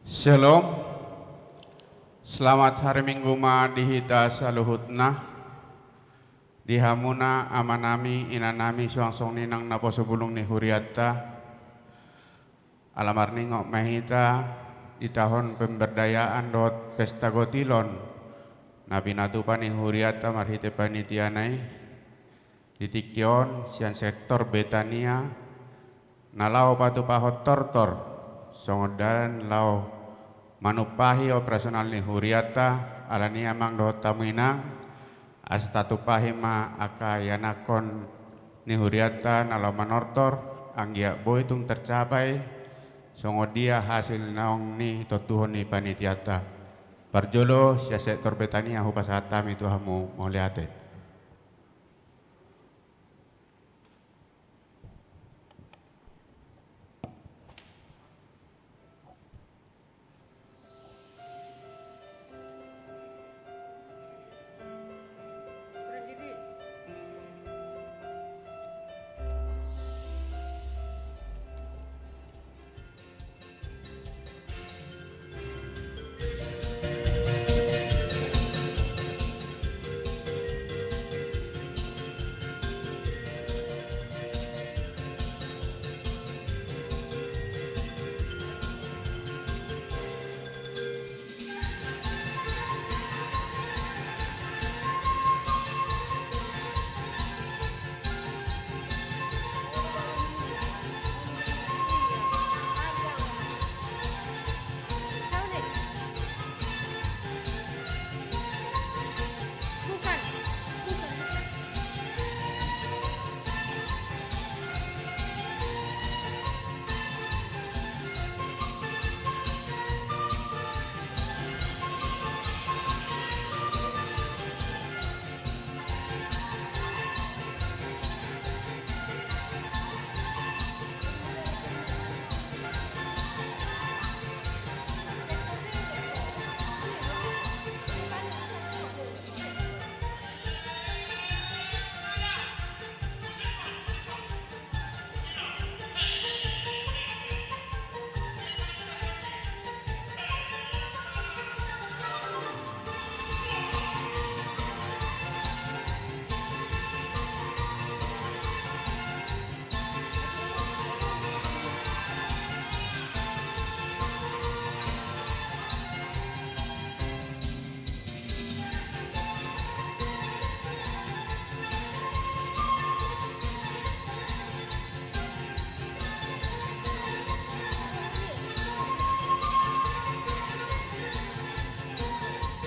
Shalom, selamat hari Minggu ma dihita saluhutna dihamuna amanami inanami suangsong ninang napo sebulung ni huriata alamar ningok mahita di tahun pemberdayaan dot pesta gotilon nabi natupa ni huriata marhite panitianai di tikyon sian sektor Betania nalau patu pahot tortor songodaran lau manupahi operasional ni huriata alani amang doh tamuinang astatu pahima akayanakon ni huriata nalau manortor anggia boitung tercapai songodia hasil naong ni totuhon ni panitiata parjolo sia sektor Betania hupasatam itu hamu moliate.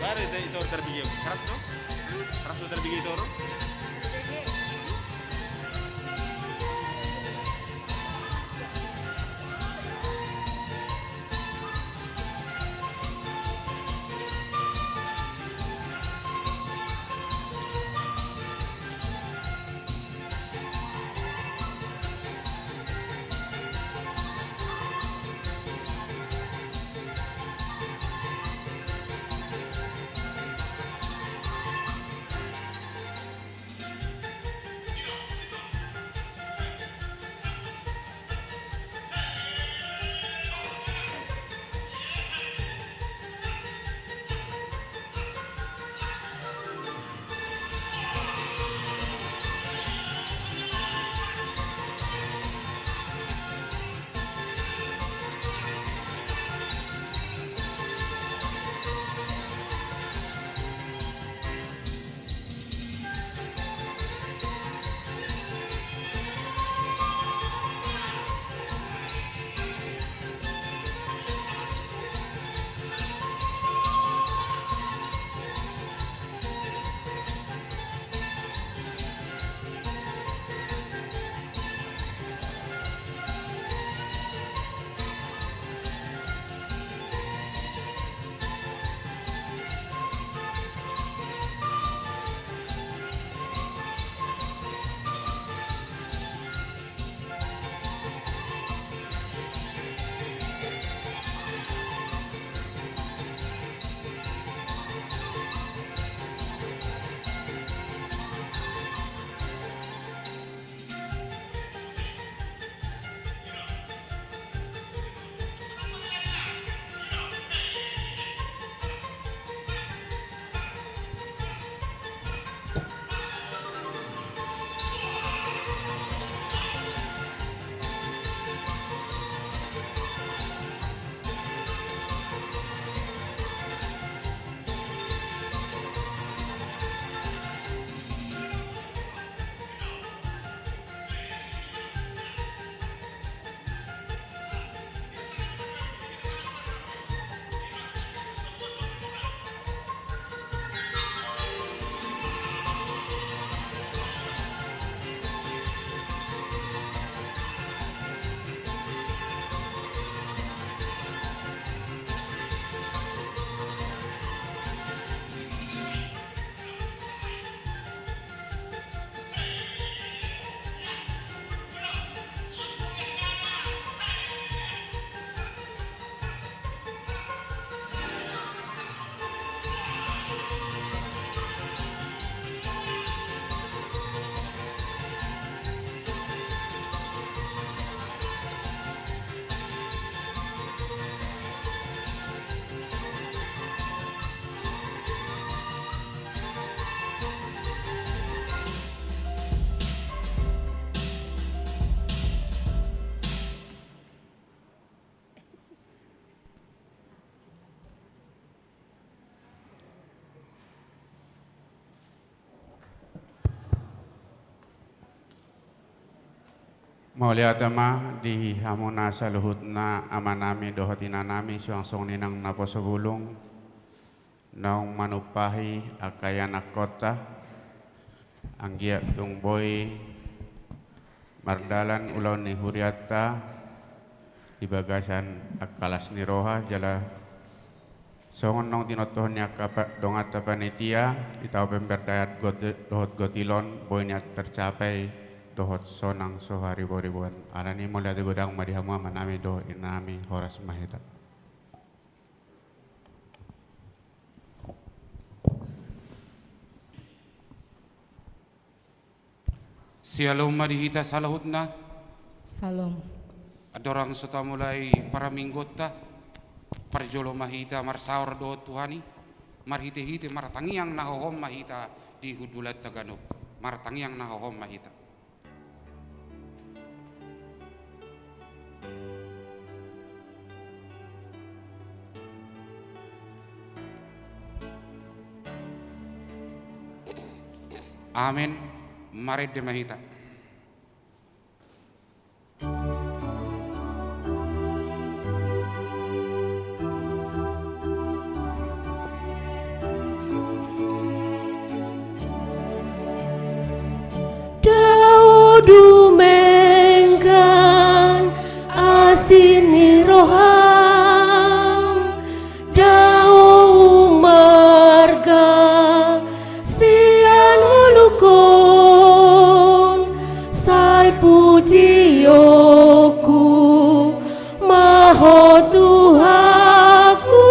Bare itu terbigi keras no? Keras terbigi itu no? Maulia tema di hamuna saluhutna amanami dohotina nami suangsong ninang naposo gulung naung manupahi akayanak kota anggia tungboy mardalan ulau ni huriata di bagasan akalas ni roha jala songon nong tinotohon niya dongata panitia itaw pemberdayat dohot gotilon boynya tercapai dohot sonang sohari boribuan anani mulai di gudang madihamu manami doh inami horas mahita. Sialom madihita salahutna Salom. adorang suta mulai para minggota parjolo mahita marsaur do Tuhani marhite-hite martangiang nahohom mahita di hudulat Taganub martangiang nahohom mahita. Amin. Mari de mahita. Daudu menggan asini roham dau marga sian ulukon sai pujioku maho Tuhaku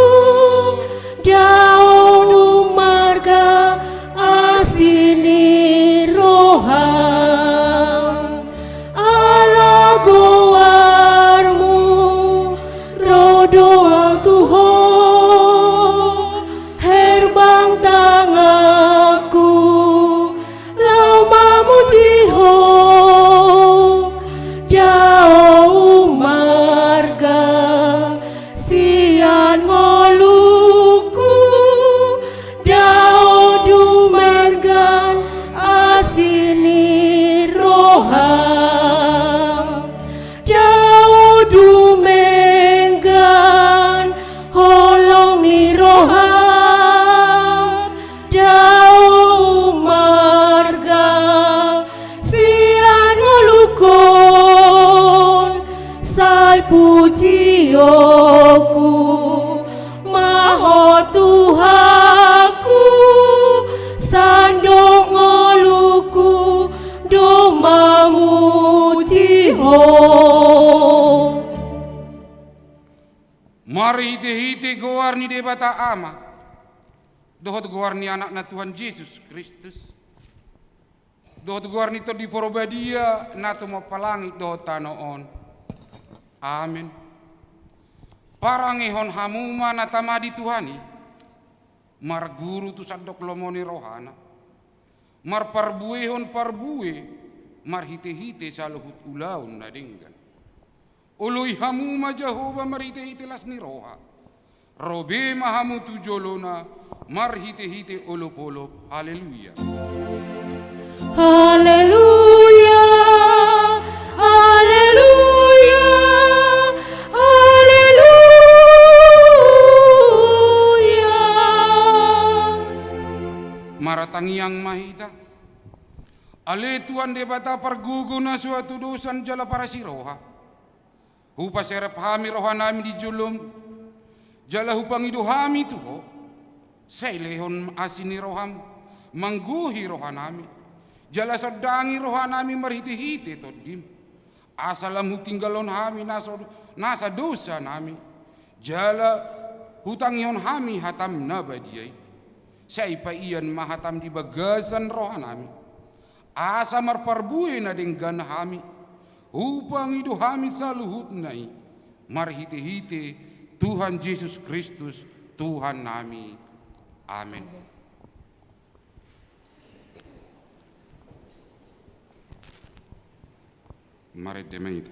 dau marga asini roham ala gowarmu rodoang Tuhan herbang tangaku lama mujiho dau marga sian ngoluku dau dumergan asini roham dau dumengan holong ni roham dau marga sian ngolukon sai pujioku maho Tuhaku sandong ngoluku domamu jiho. Mari hite-hite goar ni debata ama. Dohot goar ni anak na Tuhan Yesus Kristus. Dohot goar ni to di porobadia na to mapalangit dohot tanoon. Amin. Parangehon hamuma na tamadi Tuhani. Mar guru tu sadok lomoni rohana. Mar parbuehon parbue. Mar hite-hite saluhut ulaun na dinggan. Ului hamuma Jehova mar hite-hite las ni roha. Robe mahamu tu jolona mar hite-hite olop-olop. Haleluya. Haleluya, haleluya, haleluya. Maratangiang mahita. Ale Tuhan debata parguguna suatu dosan jala para siroha. Hupa serap hami roha nami di julum. Jala hupang idu hami tuho. Sailehon asini roham. Mangguhi roha nami. Jala sadangi roha nami marhiti-hiti todim. Asalamu tinggalon hami nasa dosa nami. Jala hutangihon hami hatam nabadiyai. Saipa iyan mahatam di bagasan roha nami. Asa marparbui na denggan hami. Upang itu hami saluhut nai. Marhiti-hiti Tuhan Yesus Kristus Tuhan nami. Amin. Mari demai.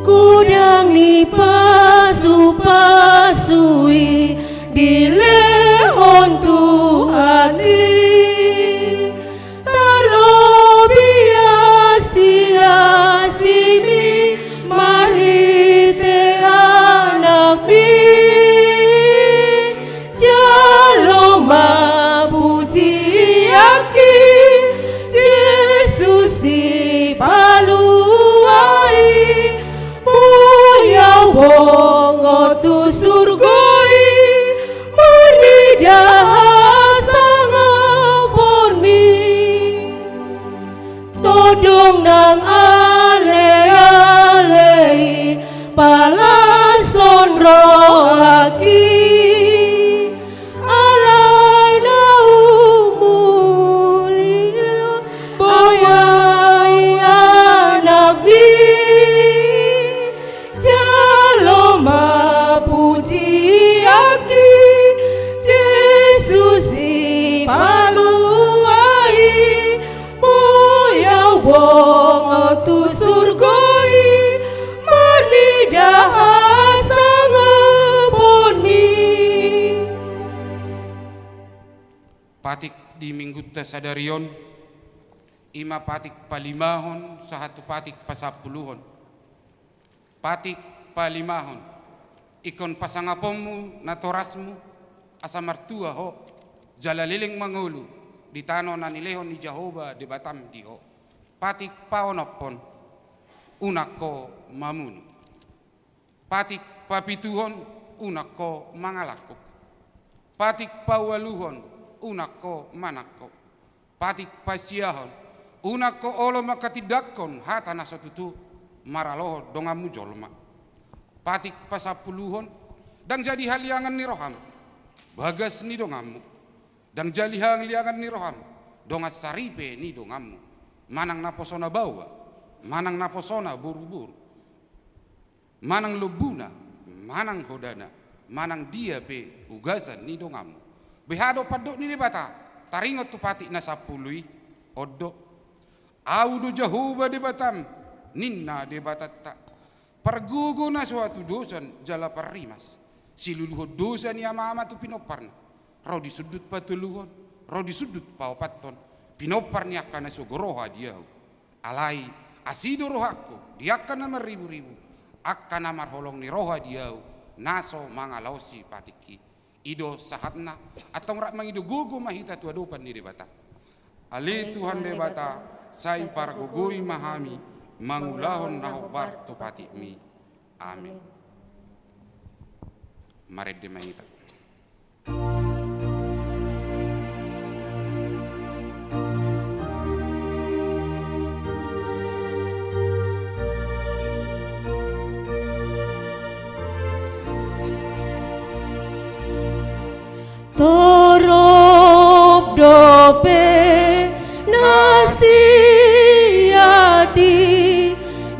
Kudang lipat pasui di lehon Tuhani Asimi marite anak mi jaloma puji aki Yesus si paluai muya wong tu surgoi manidah sangaponi todong nang ale-alei palason rohaki alai naumuli boyai anak bi jaloma puji aki Yesus si paluai boyau wong tu surgoi manidah sangaponi. Patik di minggu tasadarion ima patik palimahon sahatu patik pasapuluhon patik palimahon ikon pasangapomu natorasmu asa martua ho jalaliling mangulu di tano nanilehon ni Jehovah di Batam diho patik paonopon unako mamunu patik papituhon unako mangalako patik pawaluhon unako manako patik pasiahon unako olo makatidakon hatana satutu maraloho dongamu jolma patik pasapuluhon dang jadi haliangan ni roham bagas ni dongamu dang jadi haliangan ni roham dongas saripe ni dongamu manang naposona bawa manang naposona buru-buru manang lubuna manang hodana manang dia pe ugasan ni dongamu behado padok ni debata taringot tu patik nasapului odo audu Jehovah di Batam ninna di batata pergugu na suatu dosan jala parimas siluluho dosa ni ama tu pinoparna ro di sudut patuluhon ro di sudut paopaton pinopar ni akan sugoroha dia alai asido rohakku dia akan nama ribu-ribu akan nama holong ni roha dia naso mangalausi patiki ido sahatna atau rak mangido gugu mahita tu adopan ni debata ali Tuhan debata sai par gugui mahami mangulahon nahobar tu patikmi amin mared de mahita Torop dope nasihati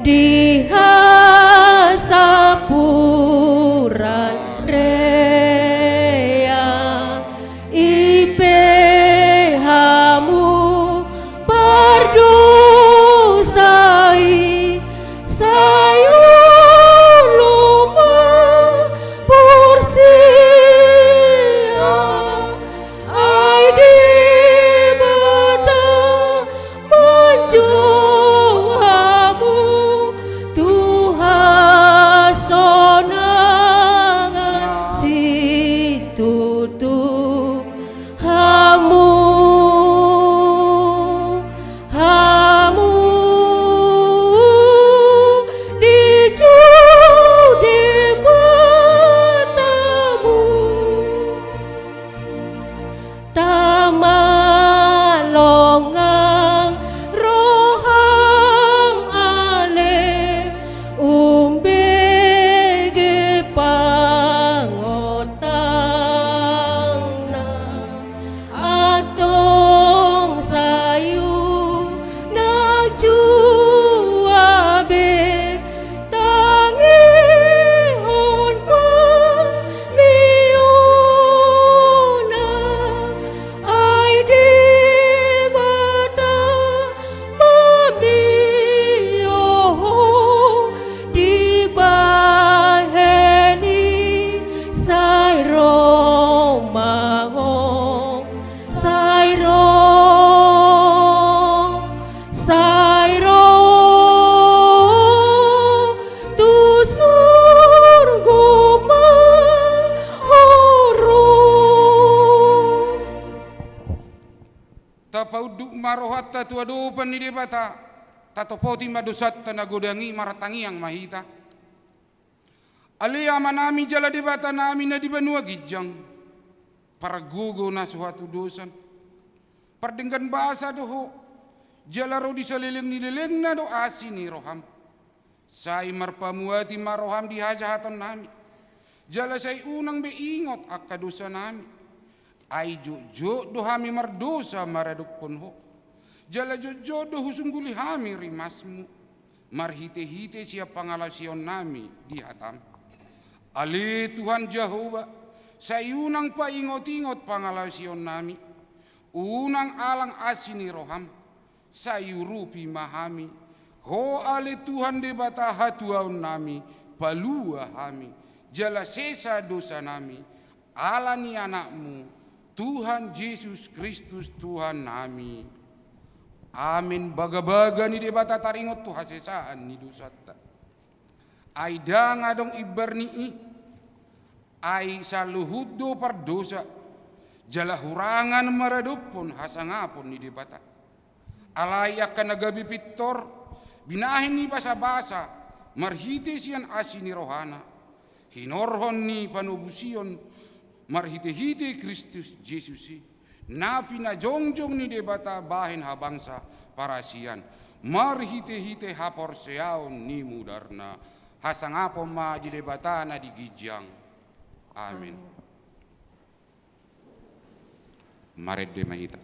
di hasapuran re ni debata tatopoti madosat tanagodangi maratangi yang mahita. Ali amanami jala debata nami na di benua gijang. Paragugo na suatu dosan. Pardenggan bahasa doho. Jala ro di saliling nilileng na do asini roham. Sai marpamuati maroham di hajahatan nami. Jala say unang beingot akka dosa nami. Ay jojo do hami mardosa maraduk pun ho. Jala jojo do husungguli hami rimasmu. Marhite-hite siap pangalasion nami di hatam. Ali Tuhan Jehovah, sayunang paingot-ingot pangalasion nami, unang alang asini roham, sayurupi mahami, ho ali Tuhan debata hatuaun nami, palua hami, jala sesa dosa nami, alani anakmu, Tuhan Yesus Kristus Tuhan nami. Amin. Baga-baga ni debata taringot tu hasesaan ni dosata. Aida ngadong ibarni ay saluhudo pardosa jala hurangan maradupon hasangapon ni debata alay akan nagabi pitor binahin ni basa-basa marhite siyan asini rohana hinorhon ni panubusion marhite-hite Kristus Yesus napi na jongjong ni debata bahin habangsa para siyan marhite-hite hapor seaon ni mudarna hasangapon ma di debata na di gijang. Amin. Mared de mahita.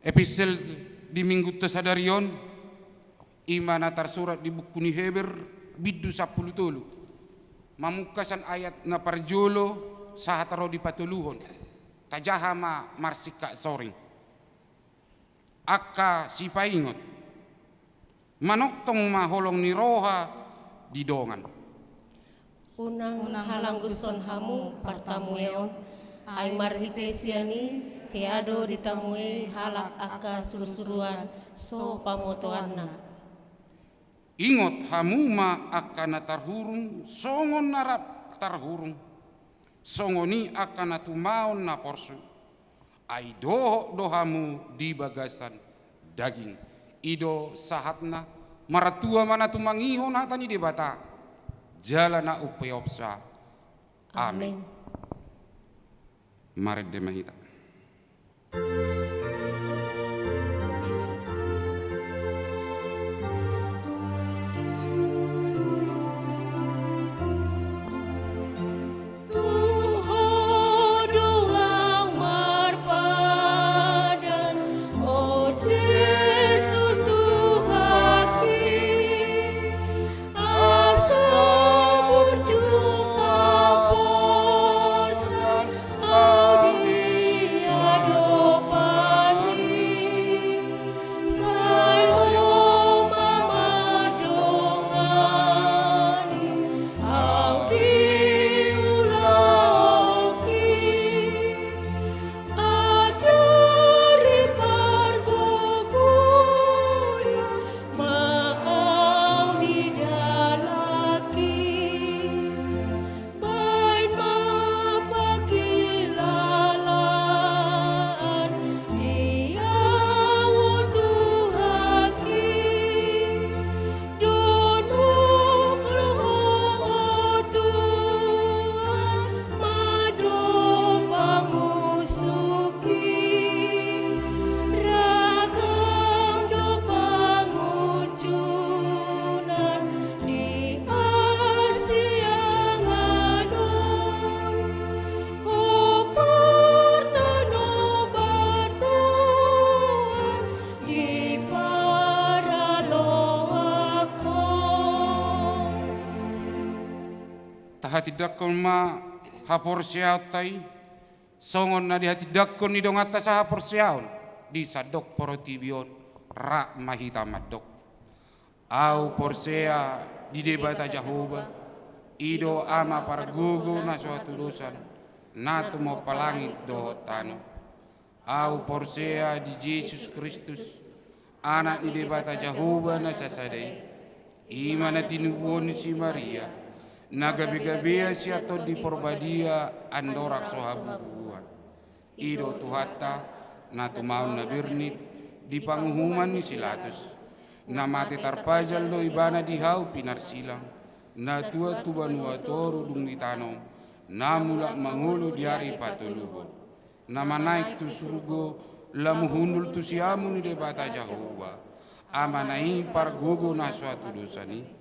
Epistel di minggu tesadarion imana tersurat di buku ni Heber biddu 10 tolu mamukasan ayat na parjolo sahataro di patuluhon tajahama marsika soring akka si paingot manoktong maholong ni roha di dongan Unang halang guston hamu partamueon ay marhite siani hiado ditamui halak aka surusuruan so pamotoanna. Ingot hamuma akan tarhurung songon narap tarhurung songoni akan natumaon na porsu ay dohamu di bagasan daging ido sahatna maratua mana tumangihon hatani di bata jala na upayopsa. Amin. Mared de mahita. Aduh tahati dakkon ma hapor siaut tai songon na di hati dakkon ni dong atas hapor siaun di sadok porotibion rak mahita madok au porsea di debata Jehovah ido ama pargugu na suatu dosan natu mo palangit do tano au porsea di Yesus Kristus anak ni debata Jehovah na sasadai imana tinubuon si Maria nagabi-gabi siya to di porbadia andorak sohabubuan ido tuhata na tumaon na birnit di panghuman ni Silatus na mati tarpajal do ibana di hau pinarsilang na tua tubanua toru dung di tanong na mula mangulo di hari patuluhon na manaik tu surgo lamu hundul tu siamu ni debata Jehovah amanai pargogo na suatu dosani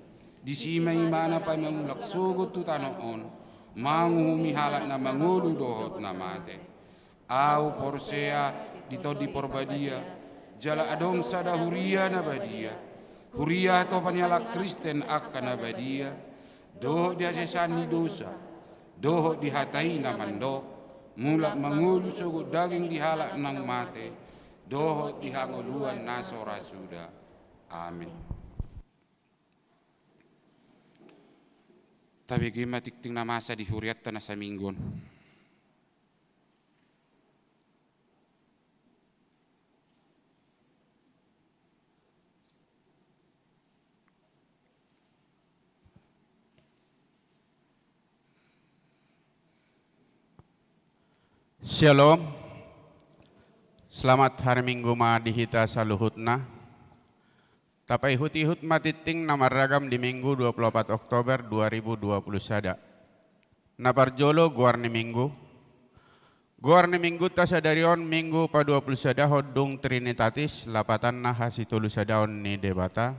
di sima imana pa mamulak sugot tu tanoon manguhumi halak na mangulo dohot na mate au porsea dito di porbadia jala adong sada huria na badia huria to panyala Kristen akan na badia dohot dia sesani dosa dohot dihatai na mandok mulak mangulu sugot daging dihalak nang mate dohot dihanguluan nasora suda amin. Tapi gima tikting na masa di huriat na sa minggon. Shalom. Selamat hari Minggu ma dihita saluhutna. Tapai hut-hut matiting nama ragam di Minggu 24 Oktober 2020 sada. Naparjolo guarni Minggu. Guarni Minggu ta sadarion Minggu pa 20 sada hodung Trinitatis lapatan na hasitulu sadaon ni debata.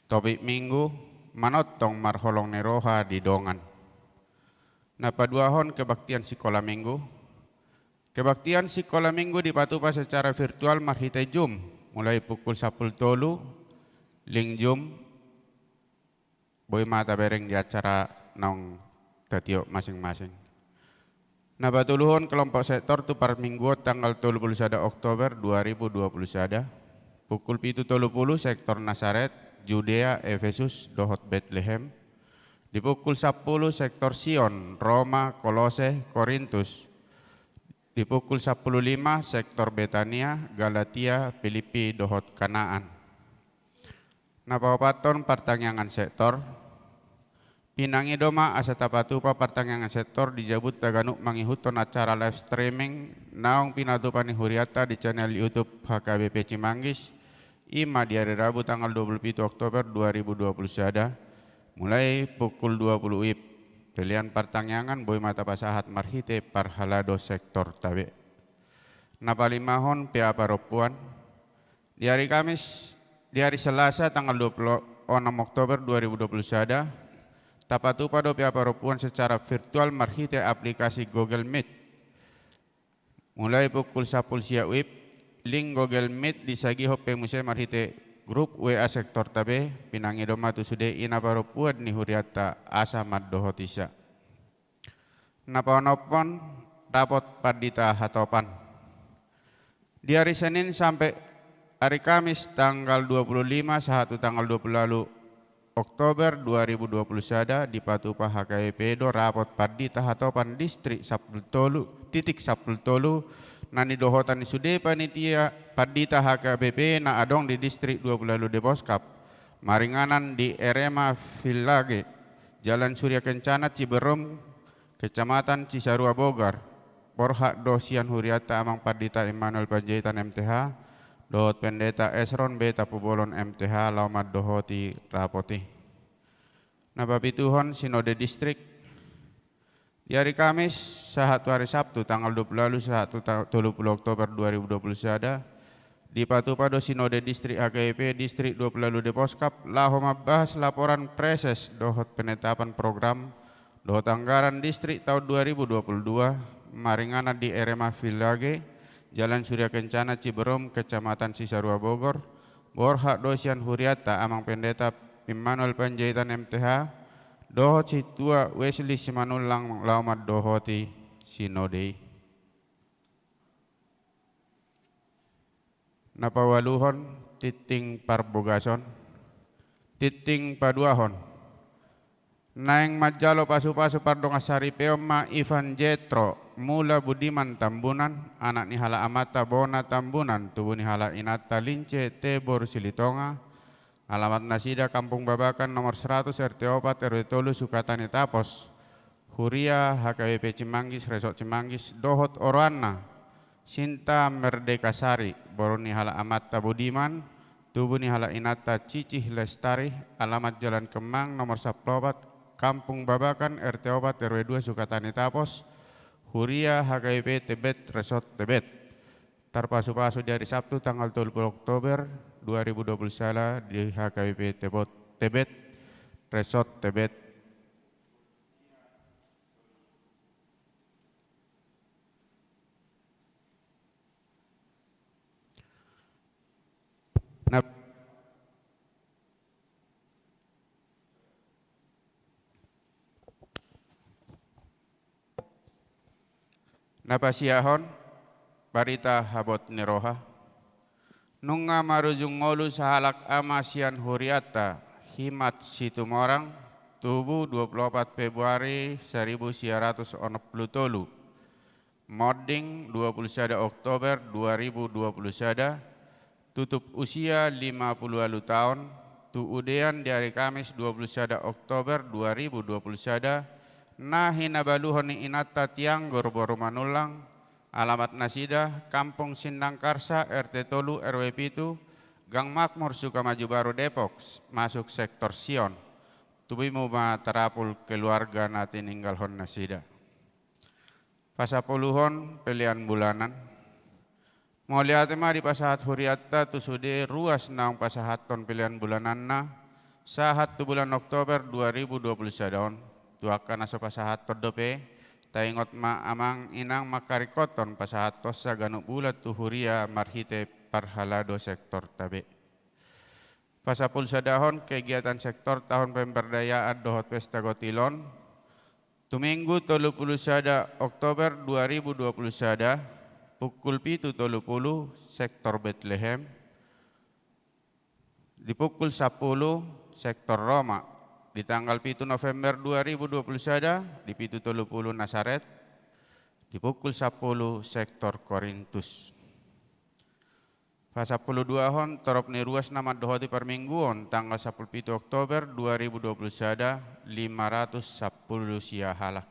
Topik Minggu manotong marholong neroha di dongan. Napaduahon kebaktian sekolah Minggu. Kebaktian sekolah Minggu dipatupa secara virtual marhita Jum mulai pukul 10 tolu lingjum boy mata bereng di acara nong tatiok masing-masing. Nabatuluhon kelompok sektor tu par minggu tanggal 31 Oktober 2020 sada pukul 7.30 sektor Nazaret, Judea, Efesus, Dohot Bethlehem. Di pukul 10 sektor Sion, Roma, Kolose, Korintus. Di pukul 10.05 sektor Betania, Galatia, Filipi, Dohot Kanaan. Napapaton pertanyaan sektor pinangi doma asa tapatupa pertanyaan sektor dijabut taganuk mangihuton acara live streaming naong pinatupani huriata di channel YouTube HKBP Cimanggis ima di hari Rabu tanggal 27 Oktober 2020 sada mulai pukul 20 WIB. Pilihan pertanyaan boy mata pasahat marhite parhalado sektor tabe. Napalimahon pia paropuan di hari Kamis. Di hari Selasa tanggal 26 Oktober 2020 sada, tapatupa do pihak paropuan secara virtual marhite aplikasi Google Meet. Mulai pukul 10 siang WIB, link Google Meet disagi hope musai marhite grup WA sektor tabe, pinangi doma tu sude ina paropuan ni huriata asa maddohotisa. Napawanopon rapot padita hatopan. Di hari Senin sampai hari Kamis tanggal 25 sahatu tanggal 20 Oktober 2020 sada dipatupa HKBP do rapot padita hatopan distrik Sapultolu titik Sapultolu nani dohotan sude panitia padita HKBP na adong di distrik 20 Deboskap maringanan di Erema Village Jalan Surya Kencana Ciberom Kecamatan Cisarua Bogar Porhak dosian huriata amang padita Immanuel Panjaitan MTH Dohot pendeta Esron Beta Pubolon MTH Laumat Dohoti Rapoti. Nabapituhon Sinode Distrik. Di hari Kamis sahatu hari Sabtu tanggal 20 Oktober 2020 sada dipatupado Sinode Distrik HKBP Distrik 20 Deposkap laho mabahas laporan preses dohot penetapan program dohot anggaran distrik tahun 2022 maringana di Erema Village Jalan Surya Kencana Ciberom, Kecamatan Cisarua Bogor, Borhak dosian huriata amang pendeta Immanuel Panjaitan MTH, Dohot si tua Wesley Simanulang laumat dohoti sinodei. Napawaluhon titing parbogason, titing paduahon. Naeng majalo pasu-pasu pardongasari peoma Ivan Jetro mula Budiman Tambunan, anak ni hala amata Bona Tambunan, tubuh ni hala Inata Lince Tebor Silitonga, alamat Nasida Kampung Babakan nomor 100 RT 4 RW 3 Sukatani Tapos, Huria HKWP Cimanggis Resort Cimanggis, Dohot Orwana, Sinta Merdeka Sari, Boroni hala amata Budiman, tubuh ni hala Inata Cicih Lestari, alamat Jalan Kemang nomor 14 Kampung Babakan RT 4 RW 2 Sukatani Tapos, Huria HKIP Tebet Resort Tebet. Terpasu-pasu dari Sabtu tanggal 20 Oktober 2021 di HKIP Tebet Resort Tebet. Napasiyahon barita habot niroha nunga marujung ngolu sahalak amasian huriata himat situmorang tubuh 24 Februari 1963 modding 21 Oktober 2021 tutup usia 50 tahun tu udean di hari Kamis 21 Oktober 2021 nahi nabaluhon ni Inata Tianggor Borumanulang, alamat Nasida, Kampung Sindang Karsa, RT Tolu, RW Pitu, Gang Makmur Sukamaju Baru Depok, masuk sektor Sion. Tubimu ma terapul keluarga nati ninggalhon Nasida. Pasapuluhon pilihan bulanan. Mau lihat ma di pasahat huriatta tu sude ruas naung pasahaton pilihan bulanan na sahat tu bulan Oktober 2021. Tuakan aso pasahat todope taingot ma amang inang makarikoton pasahat tosa ganuk bulat tu huria marhite parhalado sektor tabe. Pasapul sadahon kegiatan sektor tahun pemberdayaan dohot pesta gotilon. Tuminggu 31 Oktober 2021 pukul 7.30 sektor Bethlehem. Di pukul 10 sektor Roma. Di tanggal 7 November 2021 di Pitu 30 Nasaret, di pukul 10 sektor Korintus. Pasapuluh 2 hon torop ni ruas nama dohoti permingguon tanggal 17 Oktober 2021 510 sia halak.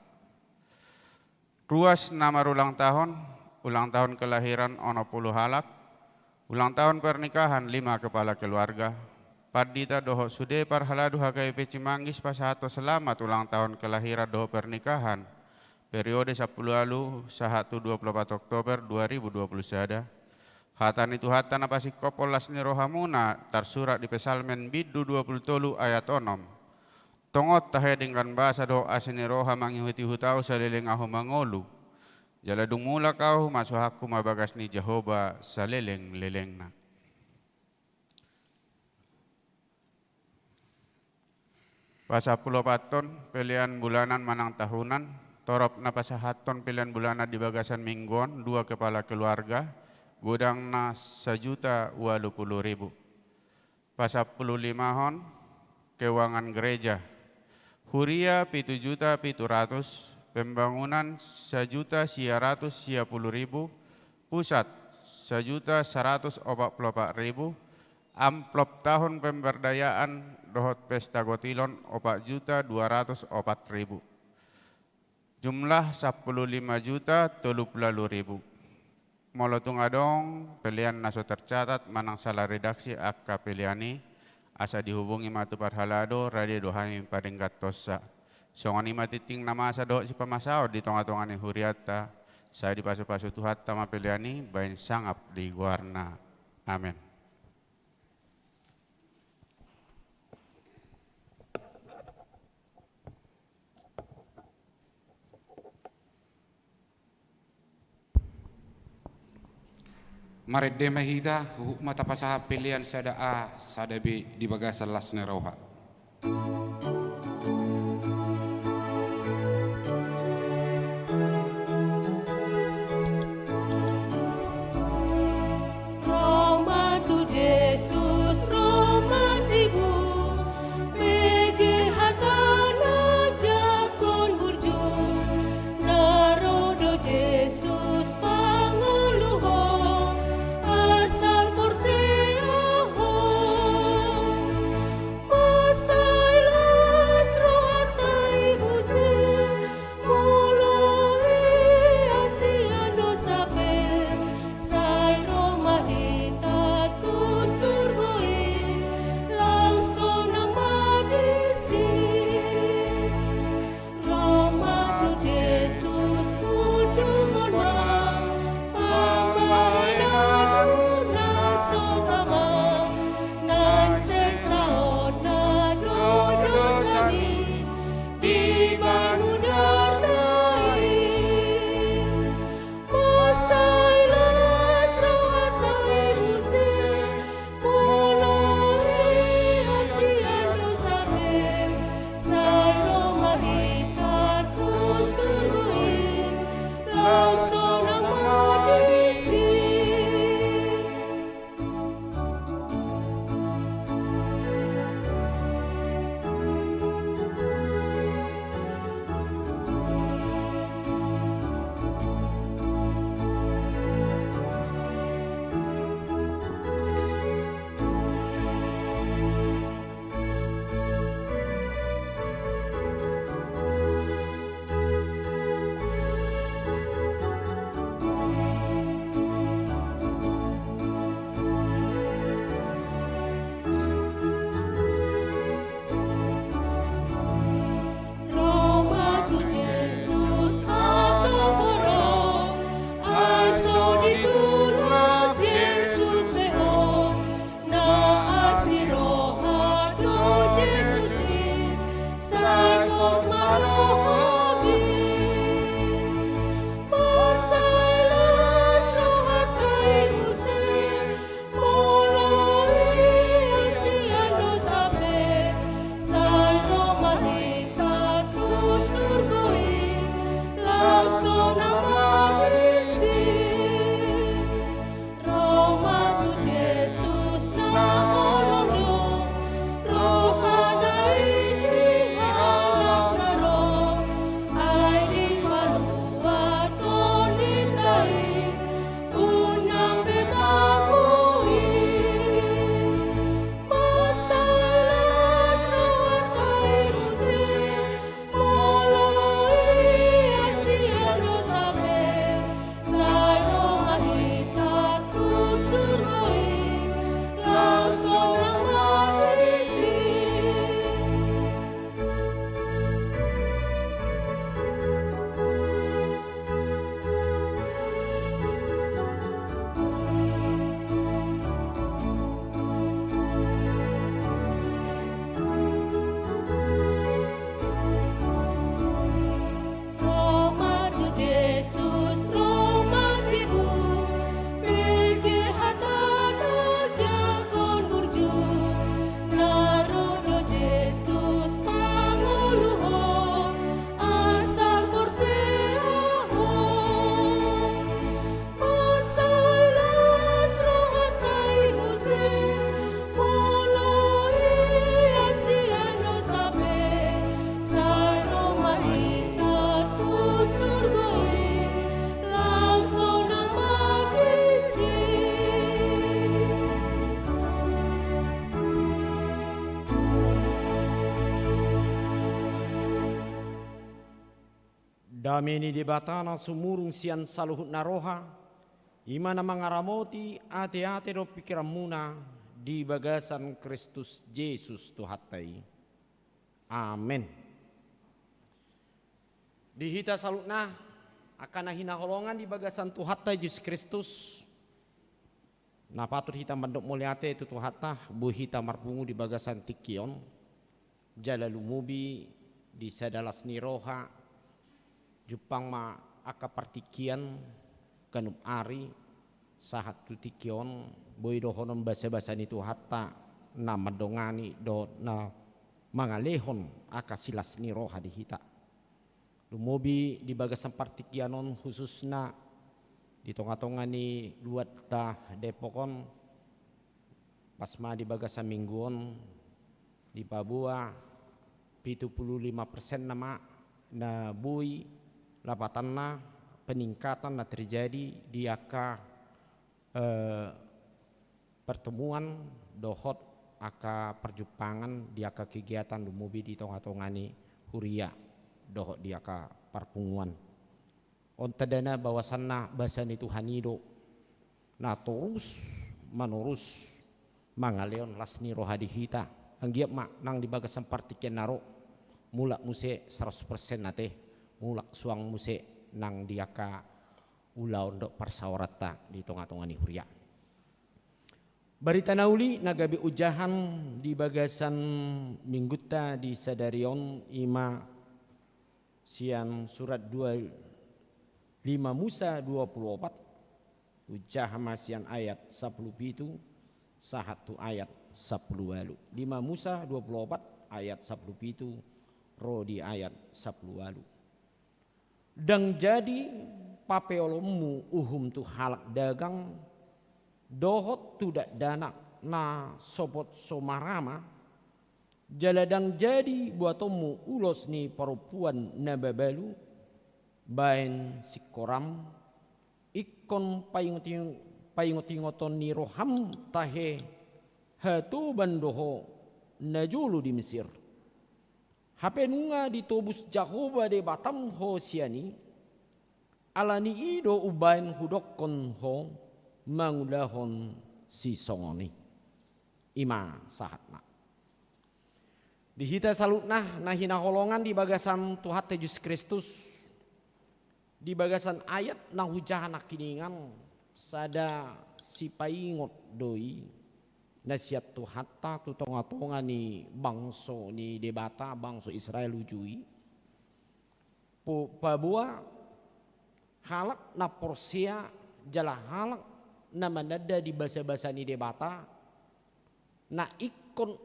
Ruas nama ulang tahun kelahiran ono 10 halak, ulang tahun pernikahan 5 kepala keluarga. Padita doho sude parhaladu HKIP Cimanggis pasahato selamat ulang tahun kelahiran doho pernikahan periode 10 lalu sahatu 24 Oktober 2021. Hatan itu hatan apa si kopolas ni rohamuna tersurat di pesalmen bidu 20 ayat 6. Tongot tahe dengan bahasa doa sini roha mangihiti hutau salileng ahu mangolu. Jaladung mula kau masuk haku mabagas ni Jehovah salileng lelengna. Pasapulo paton pilihan bulanan manang tahunan, torop na pasahaton pilihan bulanan di bagasan mingguan, 2 kepala keluarga, gudang na 1.080.000. Pasapulo limahon, keuangan gereja, huria 7.700.000, pembangunan 1.110.000, pusat 1.144.000, amplop tahun pemberdayaan dohot pesta gotilon 4.204.000. Jumlah 15.030.000. Molotung adong pilihan naso tercatat manang salah redaksi akka piliani asa dihubungi matu parhalado radio dohami padenggat tosa. Songani matiting nama asa doh si pamasao di tonga-tongani huriata. Saya di pasu-pasu tuhat tama piliani bain sangap di guarna. Amin. Maredde mahita mata pasaha pilihan sada A sada B di bagasan las neroha. Dameni debatana sumurung sian saluhut naroha, imana mangaramoti ate-ate do pikiran muna di bagasan Kristus Yesus Tuhatai. Amin. Dihita salutna akan hina holongan di bagasan Tuhatai Yesus Kristus. Na patut hita mandok muliate itu Tuhata bu hita marpungu di bagasan tikion. Jala lumubi di sadalas niroha. Jepang ma aka partikian kanup ari sahat tutikion boy dohonon basa-basa ni Tuhata na madongani do na mangalehon aka silas niroha di hita. Lumubi di bagasan partikianon khususna di tonga-tonga ni luat ta Depokon pasma di bagasan mingguon di Papua 75% nama na bui lapatanna peningkatan na terjadi di aka pertemuan dohot aka perjupangan di aka kegiatan lumubi di tonga-tonga ni huria dohot di aka perpunguan on tadana bawasanna basan itu hanido na terus manurus mangaleon lasni rohadi hita anggiap mak nang di bagasan partikian naro mulak muse 100% nate mulak suang muse nang diaka ulau ndok parsawarata di tonga-tonga ni huria. Barita nauli nagabi ujahan di bagasan mingguta di sadarion ima sian surat 5 Musa 24 ujah masian ayat 10 itu sahatu ayat 10 walu 5 Musa 24 ayat 10 itu roh di ayat 10 walu. Dan jadi papeolomu uhum tu halak dagang dohot tidak dana na sobot somarama jaladang jadi buatomu ulos ni perempuan nababalu bain sikoram ikon payungoton ni roham tahe hatu bandoho najulu di Mesir. Hapenunga ditobus Jahoba de batam ho siani alani ido ubain hudokon ho mangudahon si songoni ima sahatna dihita salutnah nahina holongan di bagasan Tuhan Yesus Kristus di bagasan ayat nah hujahan akiningan sada si paingot doi nasihat Tuhata tu tonga-tonga ni bangso ni debata bangso Israel ujui Pabua halak na porsia jala halak na manada di basa-basa ni debata na ikon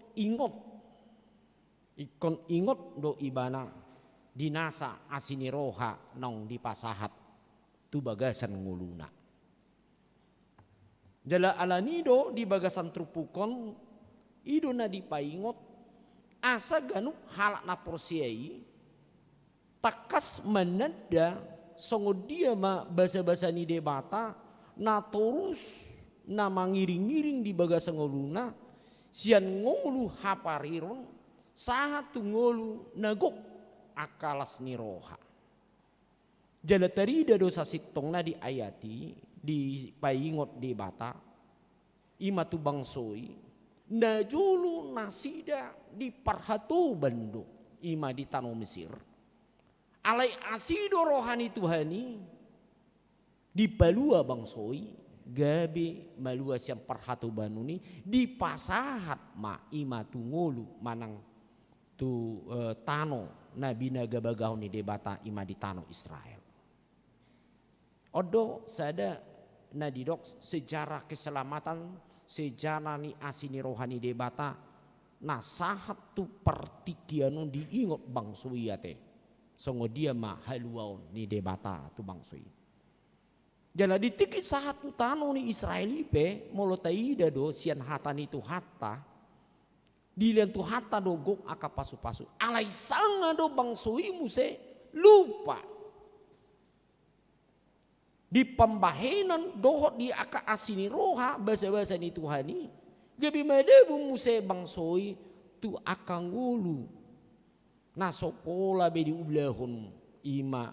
ingot do ibana dinasa asini roha nong di pasahat tu bagasan nguluna. Jala alanido di bagasan trupukon ido na di paingot asa ganuk halak na porsiai takas manada songo dia ma basa-basa ni debata na torus na mangiring-ngiring di bagasan nguluna sian ngulu hapariron satu ngulu nagok akalas ni roha. Jala tarida dosa sitong na di ayati di paingot di bata ima tu bangsoi na julu nasida di parhatu banduk ima di tanah Mesir alai asido rohani Tuhani di palua bangsoi gabe malua siang parhatu banuni di pasahat ma ima tu ngulu manang tu tano nabi naga bagau ni debata ima di tano Israel. Odo sada nadidok sejarah keselamatan sejarah ni asini rohani debata nasahat tu pertikianu diingot bangsui ate songo dia ma haluaon ni debata tu bangsui. Jala ditikit sahat tu tano ni Israeli pe molotaida do sian hata ni tu hatta dilian tu hatta do gok aka pasu-pasu alai sanga do bangsui muse lupa di pembahenan dohot di aka asini roha bahasa-bahasa ni Tuhani gabi madebu muse bangsoi tu aka ngulu na sokola be di ublahun ima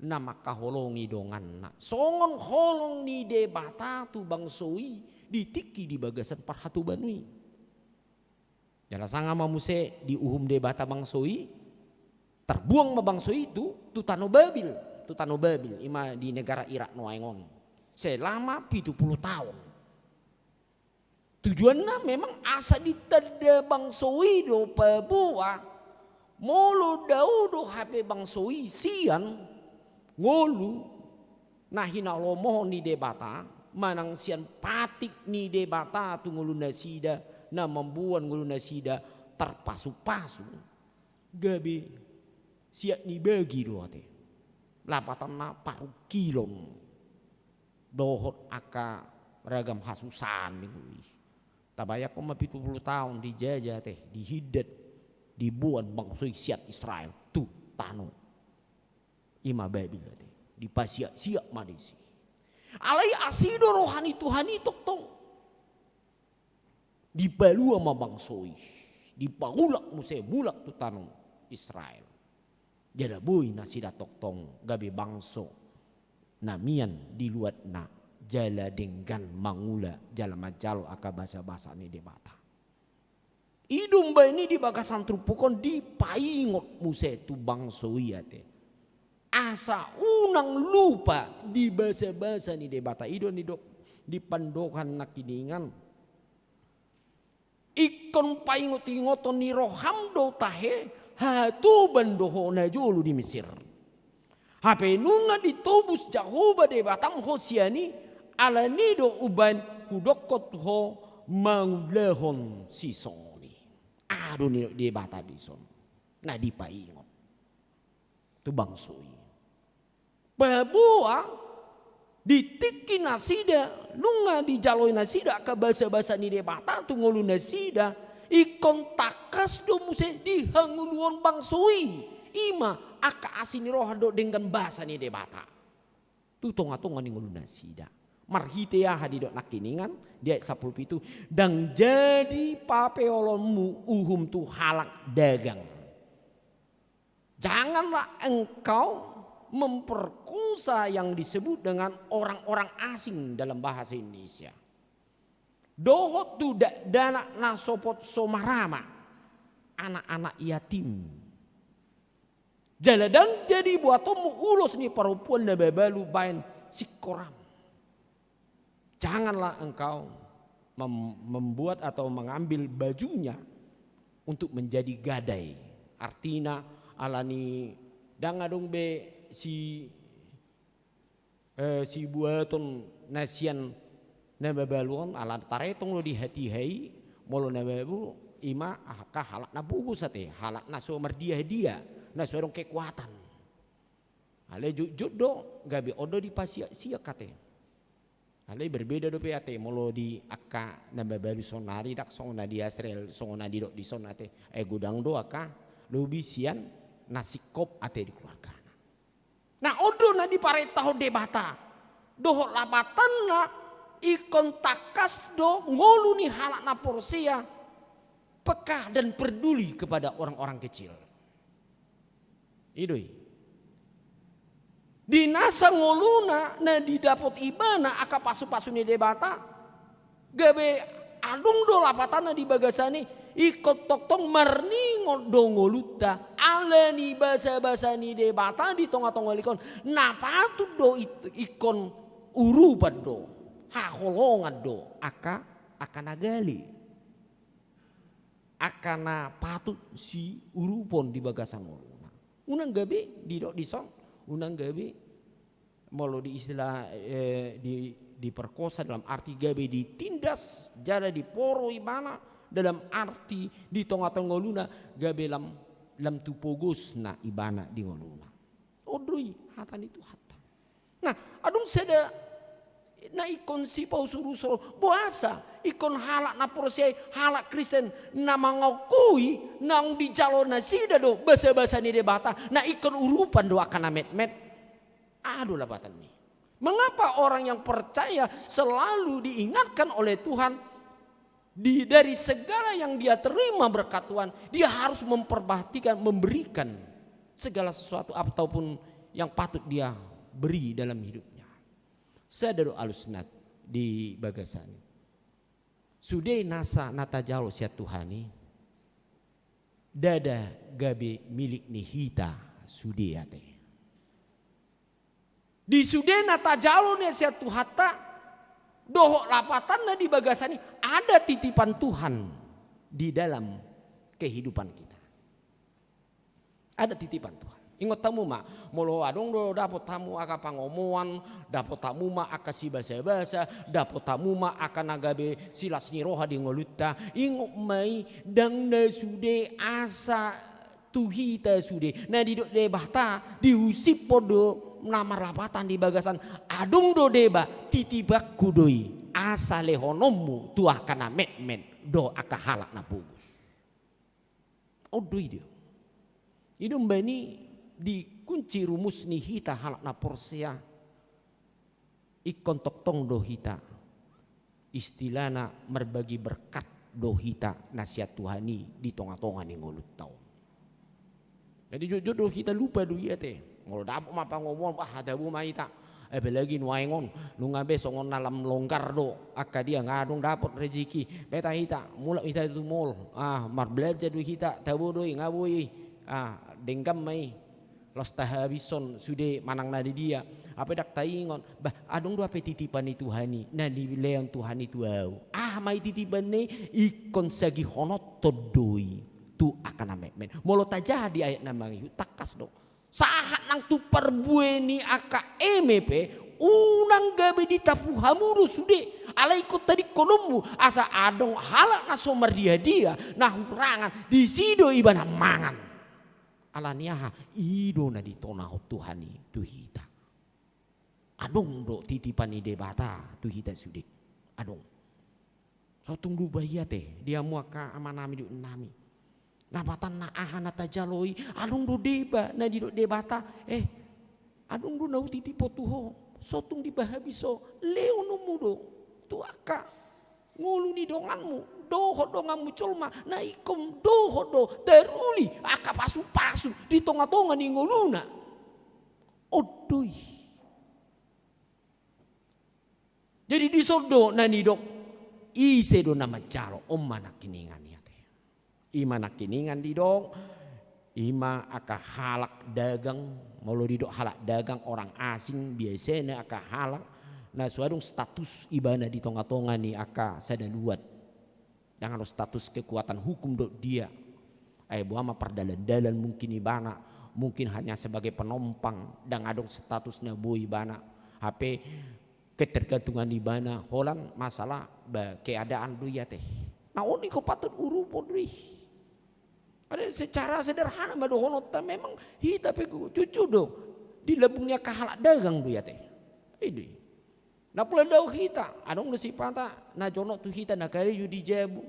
nama kaholongi dongan na songon holong ni debata tu bangsoi ditiki di bagasan parhatu banui jala sanga mamuse di uhum debata bangsoi terbuang ma bangsoi itu tu tano Babil tu tano Babil ima di negara Irak noaingon selama 70 tahun. Tujuannya memang asa ditada bangsoi do pabua molo daudo hape bangsoi sian ngolu nah hina lomo ni debata manang sian patik ni debata tu ngulu nasida na membuat ngulu nasida terpasu-pasu gabe siap ni bagi do ate lapatan na paru kilon dohot aka ragam hasusan minggu tabaya koma 70 tahun dijajah teh dihidat dibuat bangsoi siat Israel tu tano ima Babil teh dipasiak-siak madisi alai asido rohani Tuhani tok-tong dibalua ma bangsoi dipaulak muse mulak tu tano Israel jada boy nasida tok-tong gabe bangso namian diluat na jala denggan mangula jala majalo aka basa-basa ni debata idum ba ini di bagasan trupukon di paingot muse tu bangso iate asa unang lupa di basa-basa ni debata idon ni dok di pandokan nakiningan ikon paingot-ingoton ni roham do tahe hatu bandoho na julu di Mesir hape nunga ditobus Jahoba debatam hosiani ala nido uban hudokot ho manglehon sisoni aduh ni debata dison na dipaingot tu bangsoi babua ditiki nasida nunga dijaloi nasida ke basa-basa ni debata tu ngolu nasida ikon takas do muse dihanguluan bangsoi ima aka asini roha do dengan bahasa ni debata tu tonga-tonga ni ngulu nasida marhitea hadidok nakiningan dia 10 itu dan jadi papeolonmu uhum tu halak dagang janganlah engkau memperkosa yang disebut dengan orang-orang asing dalam bahasa Indonesia dohot tu dana nasopot somarama anak-anak yatim jaladan jadi buatomu ulos ni perempuan na babalu bain sikoram janganlah engkau membuat atau mengambil bajunya untuk menjadi gadai artinya alani Dan adong be si buaton nasian nababaluan ala taretong lo di hati hai molo nababu ima aka halak na bugus ate halak na so mardia na so kekuatan. Ale jodoh gabi odo di pasia sia kate. Ale berbeda do pe ate molo di aka nababalu sonari dak songna di Israel songna di dok di sonate gudang do aka lubisian nasikop ate di keluarga. Nah odo na di paretaho debata dohok labatan na ikon takas do ngolu ni halak na porsia peka dan peduli kepada orang-orang kecil. Idoi. Di nasa ngoluna na didapot ibana aka pasu-pasu ni debata gabe adung do lapatan na di bagasani ikot tok-tong marni do ngoluta ala ni basa-basa ni debata di tonga-tonga likon napatu do ikon urupat do haholongan do aka nagali akana patut si urupon di bagasan ngoluna unang gabe di dok dison unang gabe molo di istilah diperkosa dalam arti gabe ditindas jada diporo ibana dalam arti di tonga-tonga ngoluna gabe lam tupogos na ibana di ngoluna odoi hatan itu hata. Nah adung seda na ikon si pausurusol boasa ikon halak na porsiai halak Kristen na mangakui nang di jalon na sida do basa-basa ni debata na ikon urupan do akan met-met aduh labatan ni. Mengapa orang yang percaya selalu diingatkan oleh Tuhan dari segala yang dia terima berkat Tuhan dia harus memperhatikan memberikan segala sesuatu ataupun yang patut dia beri dalam hidupnya. Saya dari alusnat di bagasani. Sudah nasa nata jalo sia Tuhani. Dada gabe milik nihita sudah ate. Di sudah nata jalo nih sia Tuhata. Dohok lapatan na di bagasani ada titipan Tuhan di dalam kehidupan kita. Ada titipan Tuhan. Ingat tamu mak, molo adong do dapot tamu aka pangomoan, dapot tamu mak aka si basa-basa, dapot tamu mak aka nagabe silas nyiroha di ngoluta. Ingat mai dang na sude asa tuhita sude. Nah di dok debata diusip podo namar lapatan di bagasan. Adong do deba titibak kudoi asa lehonomu tuah kana met-met do aka halak na pugus. Odoi dia. Idum bani di kunci rumus ni hita halak na porsia ikon toktong do hita istilahna merbagi berkat do hita nasihat Tuhani di tonga-tonga ni ngolut tau. Jadi jujur do hita lupa do iya teh ngol dapo mapa ngomong ada bu mahita apalagi nuaingon nu ngabe songon nalam longgar do aka dia ngadong dapot rezeki beta hita mulak hita itu mol mar belajar do hita tabu do ngabui denggam mai los tahabison sude manang nadi dia apa dak taingon bah adong do apa titipan itu Tuhani na di leang Tuhan itu mai titipan ne ikon sagi honot todoi tu akan amen molo tajah di ayat namangi takas do sahat nang tu perbueni aka MP unang gabe di tapu hamuru sude ala ikut tadi kolommu asa adong halak na somar dia nah hurangan di sido ibana mangan alaniaha ido na ditona Tuhani tuhita adong do titipan ni debata tuhita sude adong so tunggu bahia teh dia muaka amanami di nami napatan na ahana tajaloi adong do deba na di do debata adong do nau titipo tuho so tung di bahabiso leonomu do tuaka ngulu ni donganmu doho donganmu colma na ikom doho do teruli aka pasu-pasu di tonga-tonga ni nguluna odoi jadi di sordo nani dok ise do nama jalo omana kiningan ya teh imana kiningan di dok ima aka halak dagang molo di dok halak dagang orang asing biasanya aka halak nah suadung status ibana di tonga-tonga ni aka sada luat dengan status kekuatan hukum dok dia buama perdalan-dalan mungkin ibana mungkin hanya sebagai penumpang dan adong statusnya bui bana HP ketergantungan di bana holan masalah keadaan duya teh. Nah oni ko patut uru podri. Ada secara sederhana madohonot memang hita pe cucu do di lembungnya kahalak dagang duya teh. Ini. Na pula daw hita adong nasipata na jono tu hita na kari yudi jabu.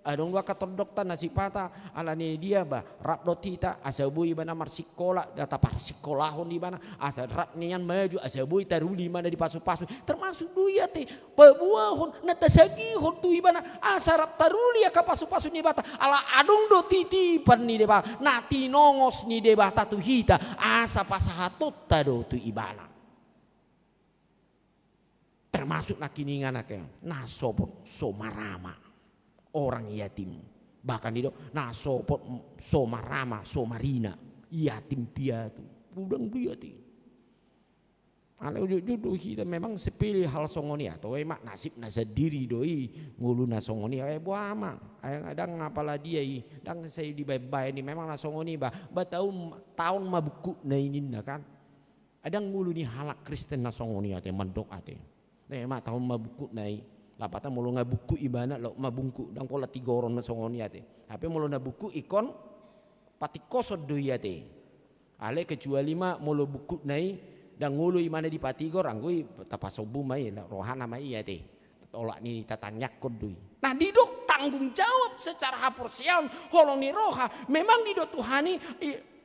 Adong dua katodokta nasipata ala ni dia ba rap dot hita asabui bana marsikola data parsikolahon di bana asa rap nian maju asabui taruli mana di pasu-pasu termasuk duya te pabuahon natasagihon tu ibana asa rap taruli ka pasu-pasu ni bata ala adong do titipan ni deba na tinongos ni deba tu hita asa pasahatot do tu ibana termasuk nakiningan akeh nasobot somarama orang yatim bahkan itu nah sopot somarama somarina yatim piatu budang piati ale jodoh kita memang sepilih hal songoni atau emak nasib nasa diri doi ngulu nasongoni buama kadang apalah dia dan saya dibayar ini memang nasongoni bah tahun mabuku na ini kan ada ngulu ni halak Kristen nasongoni ate mendok ate emak tahun mabuku nai lapatan mulu ngabuku ibana lo mabungku dan pola tigoron nasongoni ate tapi mulu nabuku ikon pati kosod do yate ale kecuali ma mulu buku nai dan ngulu imana di patigor anggui tapasobu mai rohana mai yate tolak ni tatanyak kodui nah didok tanggung jawab secara haporsian holong ni roha memang didok Tuhani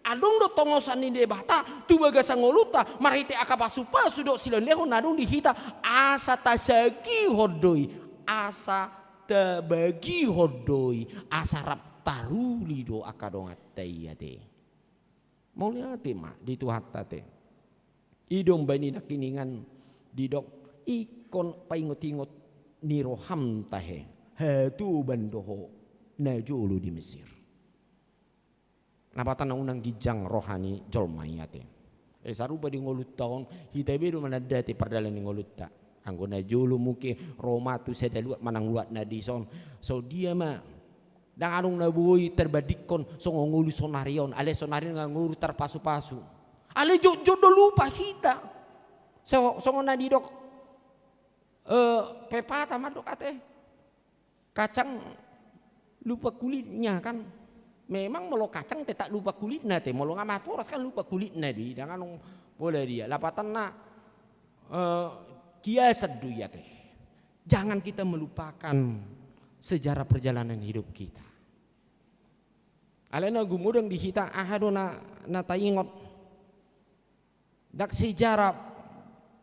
adong do tongosan ni debata tu bagasa ngoluta marite akapasupa sudok silendeho nadong dihita asa tasagi hodoi asa tabagi hodoi asa rap taruli do akadong atai ate mau lihat ma di tuhatta te idong bani nakiningan didok ikon paingot-ingot ni roham tahe hatu bandoho najulu di Mesir. Napatan na unang gijang rohani jolmayate. Saruba di ngolut taon hitabedo manadati pardalan ni ngolut ta. Anggo na julu muke Roma tu sedaluat manang luat na dison. So dia ma dang anong nabuoy terbadikon so ngulu sonarion ale sonarion nga nguru tarpasu-pasu. Ale jodo lupa hita. So na didok pepata madok ate. Kacang lupa kulitnya kan. Memang melo kacang tak lupa kulitnya teh, melo ngamatoras kan lupa kulitnya di, dengan boleh dia. Lapatan na kiasan duya teh. Jangan kita melupakan sejarah perjalanan hidup kita. Alena gumudang dihita ahado na tayingot. Dak sejarah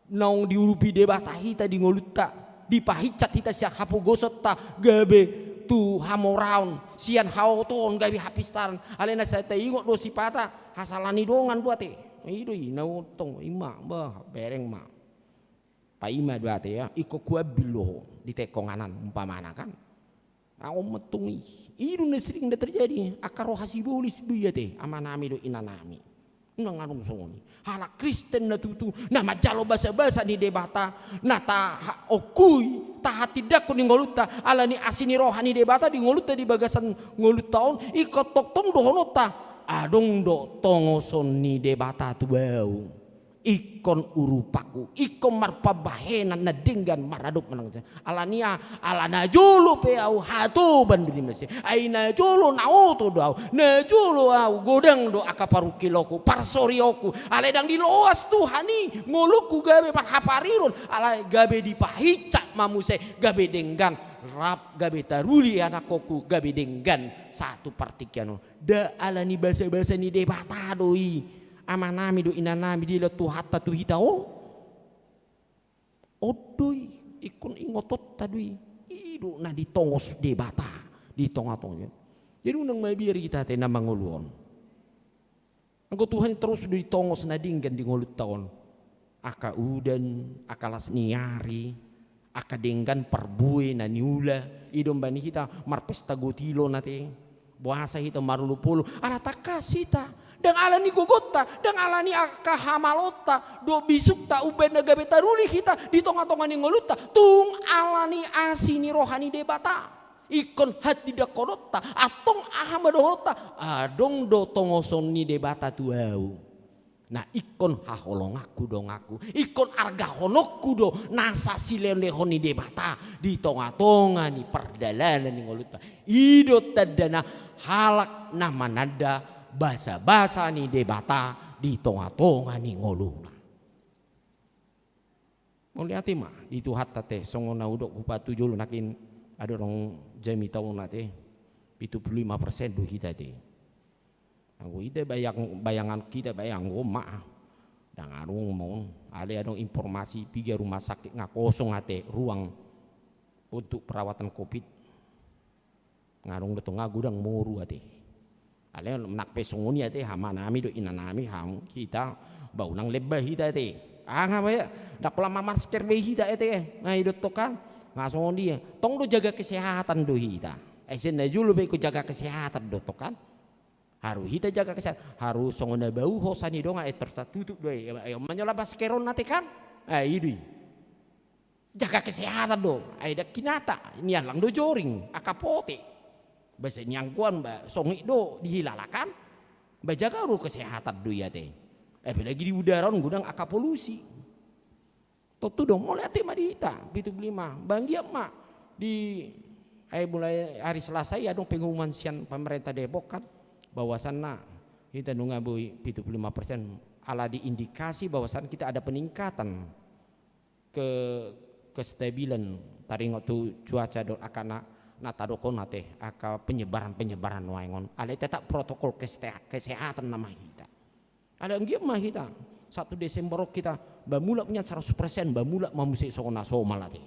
naung diurupi debata hita di ngolutta, dipahicat hita siak hapu gosot ta gabe tu hamoraun sian hauton gabi hapistan alena saya tengok do sipata hasalani dongan buate idoi nautong ima bah bereng ma pa ima buate ya iko kuabillo di tekonganan umpamana kan au metungi idu ne sering terjadi akaro hasibulis buyate amanami do inanami nanganung songoni halak Kristen na tutu na majalo basa-basa ni debata na ta okui ta hatidak ko ni ngoluta ala ni asini rohani debata di ngoluta di bagasan ngolut taon ikot tong do honota adong do tongoson ni debata tu bau ikon urupaku ikon marpabahenan na dinggan maradop manang alania alana julu pe au hatu bandu di Mesir aina julu nauto do na julu au godang do akaparu kiloku parsorioku aledang di loas Tuhani nguluku gabe parhaparirun ala gabe dipahicak mamuse gabe denggan rap gabe taruli anakoku gabe denggan satu partikiano da alani basa-basa ni debata doi amanami do inanami di letu hatta tu hitao odoi ikon ingotot tadui idu na ditongos debata di tongatongnya jadi unang mabiar kita teh na manguluon anggo Tuhan terus ditongos na dinggan di ngolut taon aka udan akalas niari aka denggan perbue na niula idom bani kita marpesta gotilo nate bahasa kita marulupulu ala takasita dan alani gogota dan alani kahamalota do bisuk ta uben gabe taruli kita di tonga-tonga ni ngoluta tung alani asini rohani debata ikon hati da korota atong ahama dorota adong do tongoson ni debata tuau. Nah ikon haholongaku dong aku, ikon arga honokku do nasa silelehon ni debata di tonga-tonga ni perdalanan ni ngoluta. Idot tadana halak nama nada basa-basa ni debata di tonga-tonga ni ngoluna. Mau lihat mah di tuhat tate songona udok upatu julu nakin ada orang jami tahun nate 75% do hita te. Aku ide bayangan kita bayang rumah dan arung mau ada informasi 3 rumah sakit ngakosong ate ruang untuk perawatan COVID ngarung betul ngagudang moru ate ada nak pesongoni ate hama nami do inanami ham kita bau nang lebah hita ate ngapa ya dak lama masker be hita ate nah itu kan ngasong dia tong do jaga kesehatan do hita esen dulu be ku jaga kesehatan do kan harus kita jaga kesehatan harus songona bau hosani dong tertutup doy menyola baskeron nanti kan ini jaga kesehatan dong ada kinata ini lang do joring akapote bahasa nyangkuan mbak songi do dihilalakan mbak jaga ru kesehatan do ya teh lagi di udara gudang akapolusi tuh dong mulai hati mah dita 75 banggia mak di mulai hari Selasa ya dong pengumuman sian pemerintah Depok kan bahwasanna kita nungabui 75% ala diindikasi bahwasan kita ada peningkatan kestabilan taringo tu cuaca do akana natadokon nate aka penyebaran waingon ala tetap protokol kesehatan nama kita ada nggih mah kita 1 Desember kita bamula punya 100% bamula mamusi sokona somalate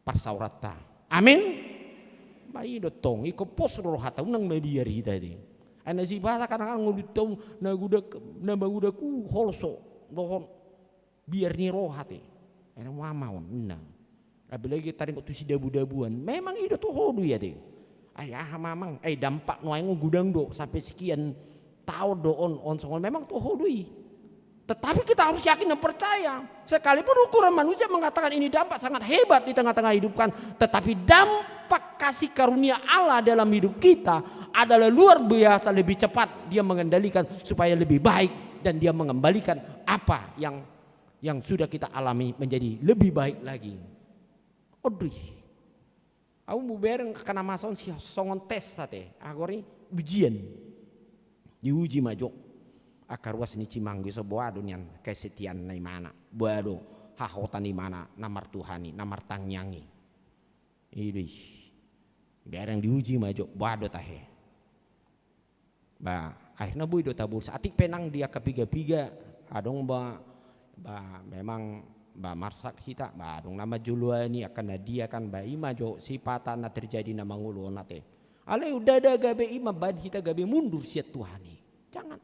parsaurata amin bayi dotong iko pos roh hata unang media kita ini ana si bahasa kadang ngudutong nagudaku holso dohon biar ni roh hati ana mamaon nah apalagi tadi waktu si dabu-dabuan memang itu tuh hodu ya deh mamang dampak noaingo gudang do sampai sekian tahun do on songon memang tuh hodu tetapi kita harus yakin dan percaya sekalipun ukuran manusia mengatakan ini dampak sangat hebat di tengah-tengah hidup kan tetapi dampak kasih karunia Allah dalam hidup kita adalah luar biasa lebih cepat dia mengendalikan supaya lebih baik dan dia mengembalikan apa yang sudah kita alami menjadi lebih baik lagi. Aduh, aku mau bereng karena mason si songon tes sate, agori ujian, diuji maju. Akar was ni cimanggu sebuah dunia kesetiaan nai mana, buado hahotan di mana, namar Tuhani, namar tangyangi. Idih, bereng diuji maju, buado tahe. Ba akhirnya bui do tabur satik penang dia kepiga-piga adong ba memang ba marsak kita ba adong nama juluani akan dia kan ba ima jo sipatan na terjadi nama ngulu nate ale udah ada gabe ima ban kita gabe mundur siat Tuhani jangan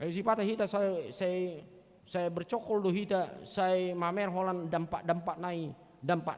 sipatan kita saya bercokol do kita saya mamer holan dampak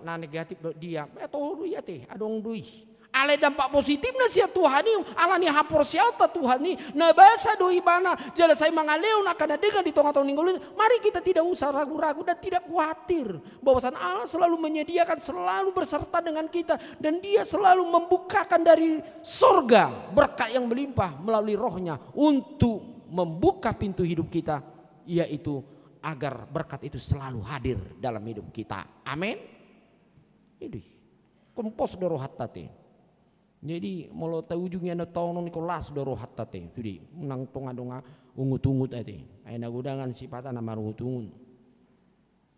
na negatif do dia toh ya teh adong duih ale dampak positifnya sia Tuhani alani hapor siata Tuhani na basa do ibana jala saya mangaleu na kana dengan di tengah-tengah ninggul mari kita tidak usah ragu-ragu dan tidak khawatir bahwasan Allah selalu menyediakan selalu berserta dengan kita dan dia selalu membukakan dari surga berkat yang melimpah melalui rohnya untuk membuka pintu hidup kita yaitu agar berkat itu selalu hadir dalam hidup kita amin ini kompos do rohat tate. Jadi mau tahu ujungnya na tahun Nikolas doro hatta teh sudi menang tonga donga ungut-ungut ate aina gudangan sipata nama ungut-ungut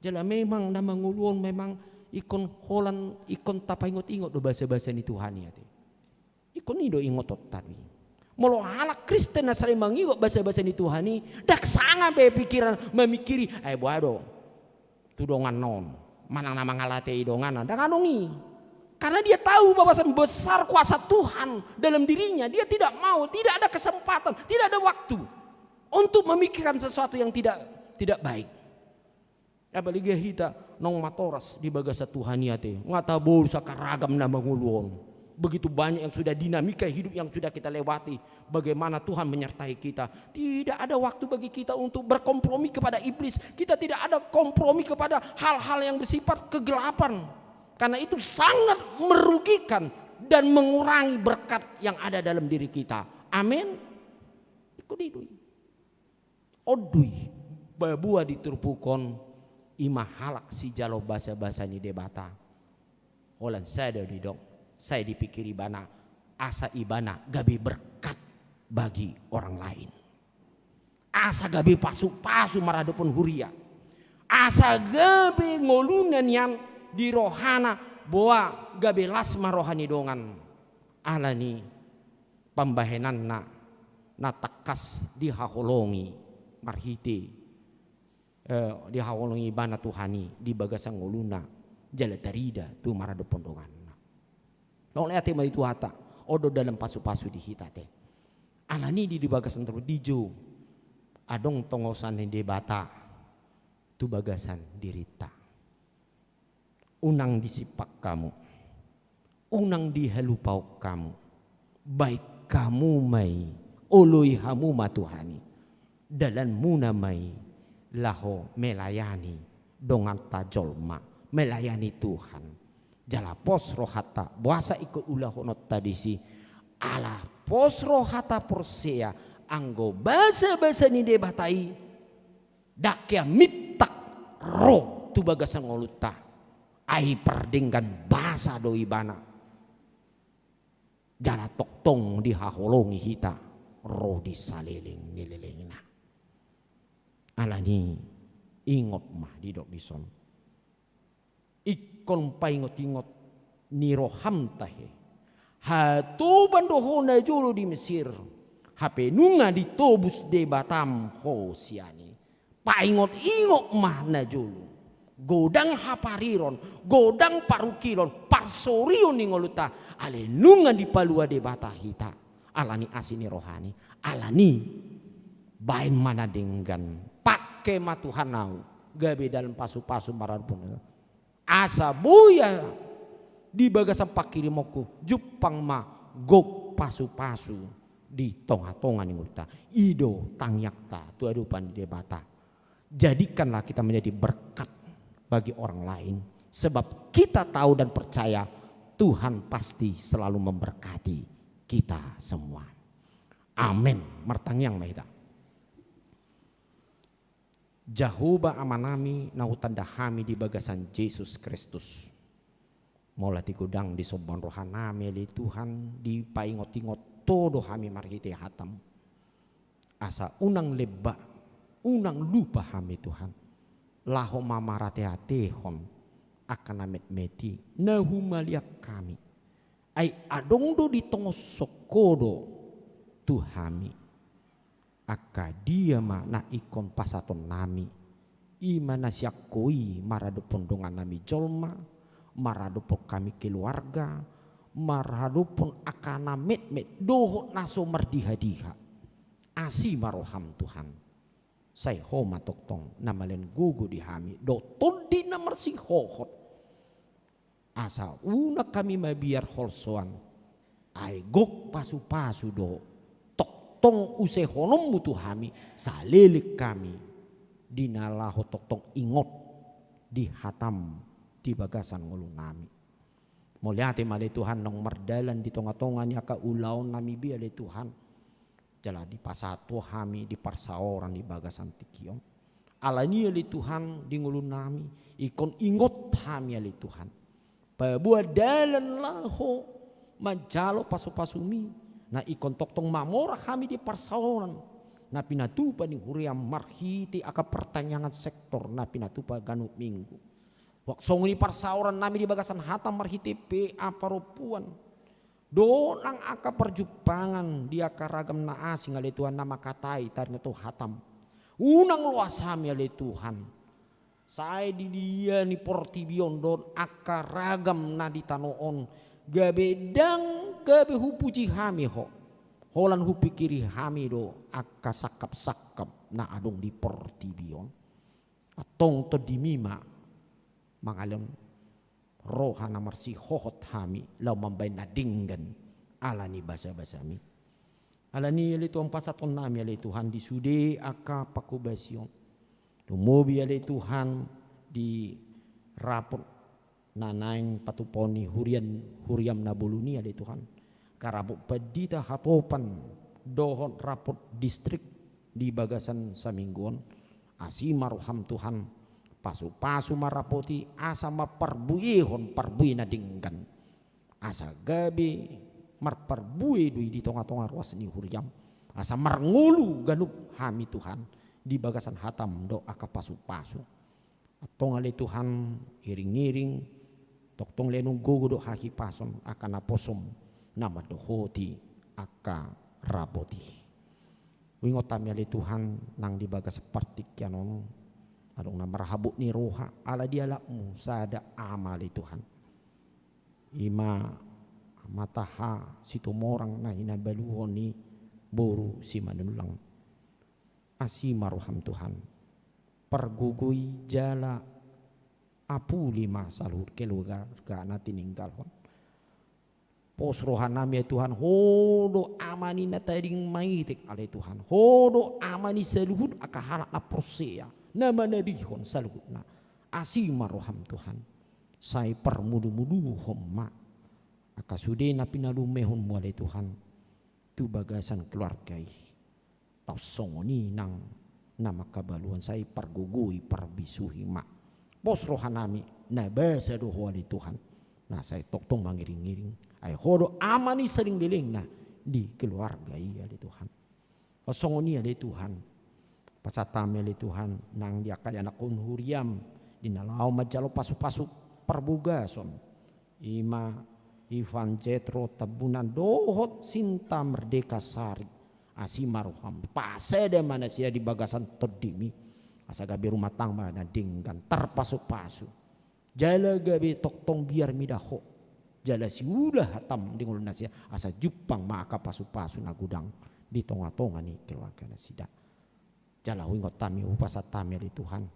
jala memang nama nguluon memang ikon holan ikon tapa ingot-ingot do bahasa-bahasa ni Tuhan ate ikon ni do ingot tadi molo halak Kristen na sare mangigot bahasa-bahasa ni Tuhani dak sanga be pikiran memikiri boado tudongan non manang nama ngalate idongan dak anongi karena dia tahu bahwa besar kuasa Tuhan dalam dirinya. Dia tidak mau, tidak ada kesempatan, tidak ada waktu untuk memikirkan sesuatu yang tidak baik. Apalagi kita nong matoras di bagasa Tuhan yate. Ngata bol sakaragam na manguluon. Begitu banyak yang sudah dinamika hidup yang sudah kita lewati. Bagaimana Tuhan menyertai kita. Tidak ada waktu bagi kita untuk berkompromi kepada iblis. Kita tidak ada kompromi kepada hal-hal yang bersifat kegelapan. Karena itu sangat merugikan dan mengurangi berkat yang ada dalam diri kita. Amin. Ikut idui. Odui babua diturpukon ima halak si jalo basa-basa ni debata. Holan saya dari dong. Saya dipikir ibana asa ibana gabi berkat bagi orang lain. Asa gabi pasu-pasu maradopon huria. Asa gabi ngolunan yang di rohana bahwa gabi lasma rohani dongan. Alani pembahenan na takas dihaholongi marhiti dihaholongi ibana Tuhani di bagasang ngoluna jala darida tu maradopon dongan. Nong leate mai tu hata odo dalam pasu-pasu di hitate. Alani di bagasan terus dijo adong tongosan di bata tu bagasan dirita. Unang disipak kamu, unang dihalupau kamu, baik kamu mai ului hamu matuhani, dalan muna mai laho melayani dongan tajolma melayani Tuhan. Jala pos rohata buasa ikut ulah honot tadisi ala pos rohata porsea anggo basa-basa ni debatai dakya mitak roh tu bagasan ngoluta ai perdinggan bahasa doi bana jala toktong dihaholongi hita roh disaliling nililingna alani ingot mah didok dison ikon paingot-ingot ni roham tahe hatu bandohona julu di Mesir hape nunga ditobus de Batam ho siani paingot-ingot mah na julu godang hapariron godang parukiron parsorion ni ngoluta ale nunga di palua de batahita alani asini rohani alani bain mana denggan pakai matuhanau gabe dalam pasu-pasu marapun asa buya di bagasan pakirimoku Jepang ma gok pasu-pasu di tonga-tonga ni ngulita ido tangyakta tu adupan di debata. Jadikanlah kita menjadi berkat bagi orang lain sebab kita tahu dan percaya Tuhan pasti selalu memberkati kita semua. Amin. Martangyang mahita. Jahoba amanami nautanda hami di bagasan Yesus Kristus. Mola ti gudang di soban rohanami li Tuhan di paingot-ingot todo hami marhiti hatam. Asa unang leba, unang lupa hami Tuhan. Laho mamarate atehon akan amet meti nahumaliak kami. Ai adong do di tongos sokodo Tuhami. Aka dia ma na ikon pasaton nami imana siakoi maradopon dongan nami jolma maradopon kami keluarga maradopon akana met doho naso mardiha-diha asi maroham Tuhan say homa toktong namalen gugu dihami do todi na marsi hohot asa una kami mabiar holsoan ay gok pasu-pasu do tong usehonom mutu hami salilik kami dinalaho tong ingot di hatam di bagasan ngulung nami moliate mali Tuhan nong mardalan di tonga-tonga nya ka ulaon nami bi ale Tuhan jala di pasato hami di parsaoran di bagasan tikion alani ale Tuhan di ngulung nami ikon ingot hami ale Tuhan pabuat dalan laho majalo pasu-pasumi na ikon toktong mamor kami di parsaoran na pinatupa ni huriam marhiti aka pertanyaan sektor na pinatupa ganuk minggu waksong ni parsaoran nami di bagasan hatam marhiti PA paropuan dolang aka perjupangan dia karagam na asing ale Tuhan nama katai tar ngeto hatam unang luas hami ale Tuhan saya di dia ni portibion don aka ragam na ditanoon gabedang gabe hupuji hami ho holan hupikiri hami do akka sakap-sakap na adong di portibion atong to dimima mangalem rohana marsi hohot hami lau mambay na dinggan alani basa-basa mi alani yali tuang pasaton nami yali Tuhan di sude akka pakubasyon tumobi yali Tuhan di rapor nanaing patuponi huriam nabuluni ada Tuhan karabuk pedita hatopan dohon rapot distrik di bagasan samingguan asimaruham Tuhan pasu marapoti asa maperbuihon parbui nadinggan asa gabi marparbui dui di tonga-tonga ruas ni huriam asa marngulu ganup hami Tuhan di bagasan hatam do aka pasu atong ale Tuhan iring-iring toktong lenung gogo do haki pason akan aposom nama dohoti aka raboti wingotami ale Tuhan nang di bagas partik yanon adong nama rahabuk ni roha ala dialakmu sada amali Tuhan ima mataha situ morang na hinabaluhon ni boru si manulang asimaruham Tuhan pergugui jala apu lima salur keluarga na tininggalhon pos rohanami Tuhan hodo amani na tading maitik ale Tuhan hodo amani saluhud akahalak na prosea na manadihon saluhud na asimaruham Tuhan say permudu-mudu homma akasude na pinalumehon mo ale Tuhan tu bagasan keluargai tau songoni nang nama kabaluan saya pergugui perbisuhi mak pos rohanami na basa doho ale Tuhan nah saya toktong mangiring-iring ay hodo amani sering diling na di keluargai ale Tuhan songoni ale Tuhan pasatami ale Tuhan nang dia kaya nakun huriam dinalau majalo pasu-pasu perbugason ima Ivan Jetro tabunan dohot Sinta Merdeka Sari asimaruham pasede mana sia di bagasan todimi asa gabi rumah tangga na dinggan terpasu-pasu jala gabi toktong biar midaho jala siulah hatam dingul nasia asa jupang maka pasu-pasu na gudang di tonga-tonga ni keluarga nasida jala wingot tami upasatami ali Tuhan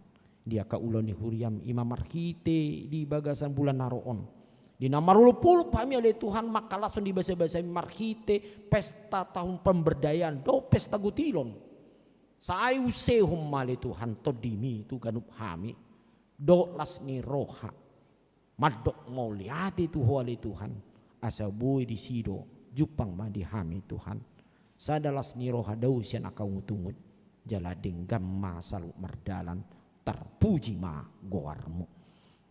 dia kaulon ni huriam imam marhite di bagasan bulan naroon di namarulupul pami oleh Tuhan maka langsung di bahasa-bahasa marhite pesta tahun pemberdayaan do pesta gutilon sayu sehum male Tuhan todimi tu ganup hami do lasni roha madok mau liati tu oleh Tuhan asa bui di sido jupang madi hami Tuhan sadalas ni roha dausian akau ngutungut jala denggam masalu merdalan terpuji ma goarmu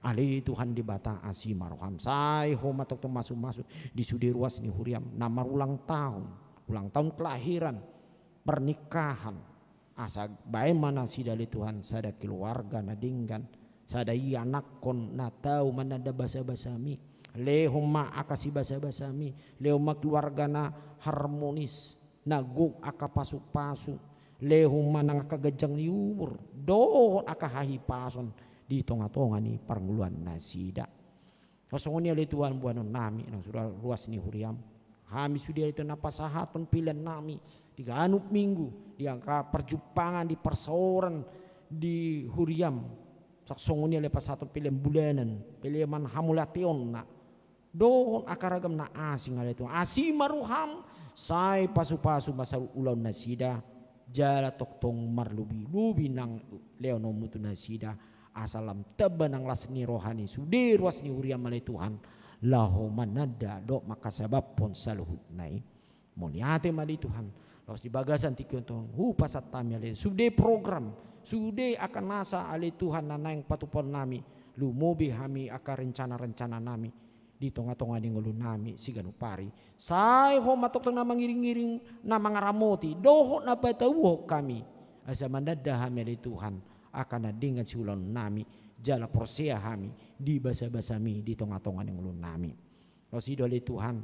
Ali Tuhan di bata asimaroham sai homa tok masuk di sudi ruas ni huriam nama ulang tahun kelahiran pernikahan asa bae mana sidali Tuhan sada keluarga na dinggan sada anak kon na tau mana da basa-basami le homa akasi basa-basami le homa keluarga na harmonis naguk aka pasu-pasu le homa nang kagajang liur do aka hahi pason di tonga-tonga ni parnguluan nasida. Kosongoni ale Tuhan buanon nami nang sudah ruas ni huriam. Kami sudah itu napasahaton pilihan nami 3 minggu di angka perjupangan di persoran di huriam. Saksongoni ale pasahaton pilihan bulanan pilihan hamulation na. Dohon akaragam na asing ale Tuhan. Asimaruham sai pasu-pasu masal ulaw nasida jala toktong marlubi nang leono mutu nasida. Asalam tebenang lasni rohani sudi ruas ni huriam ale Tuhan laho manada do maka sebab pon saluhut nai moliate mali Tuhan los di bagasan tikiontong pasat tami ale sudi program sudi akan nasa ale Tuhan nanaing patupon nami lumobi hami akan rencana-rencana nami di tonga-tonga di ngulu nami siganu pari sai ho matok na mangiring-iring na mangaramoti doho na batawuh kami asa manada hami ale Tuhan akan dengan siulon nami jala prosea hami di basa-basami di tonga-tonga yang ulun nami rosido le Tuhan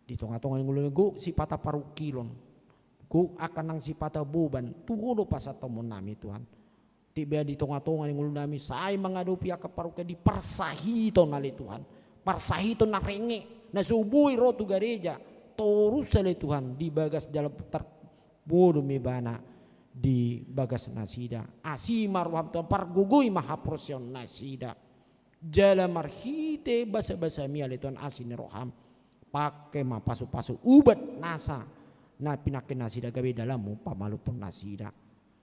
di tonga-tonga yang ulun go sipata parukilon go akan nang sipata boban tuhuno pasatomon nami Tuhan tiba di tonga-tonga yang ulun nami say mengadupi aka paruka di parsahiton ale Tuhan parsahiton na renge na subui rotu gareja torus ale Tuhan di bagas dalam terbodoh mebana di bagas nasida asimaruham Tuhan pargugui mahaprosyon nasida jala marhite basa-basa mi ale Tuhan asiniroham pake ma pasu-pasu ubat nasa na pinakin nasida gawe dalamu pamalupon nasida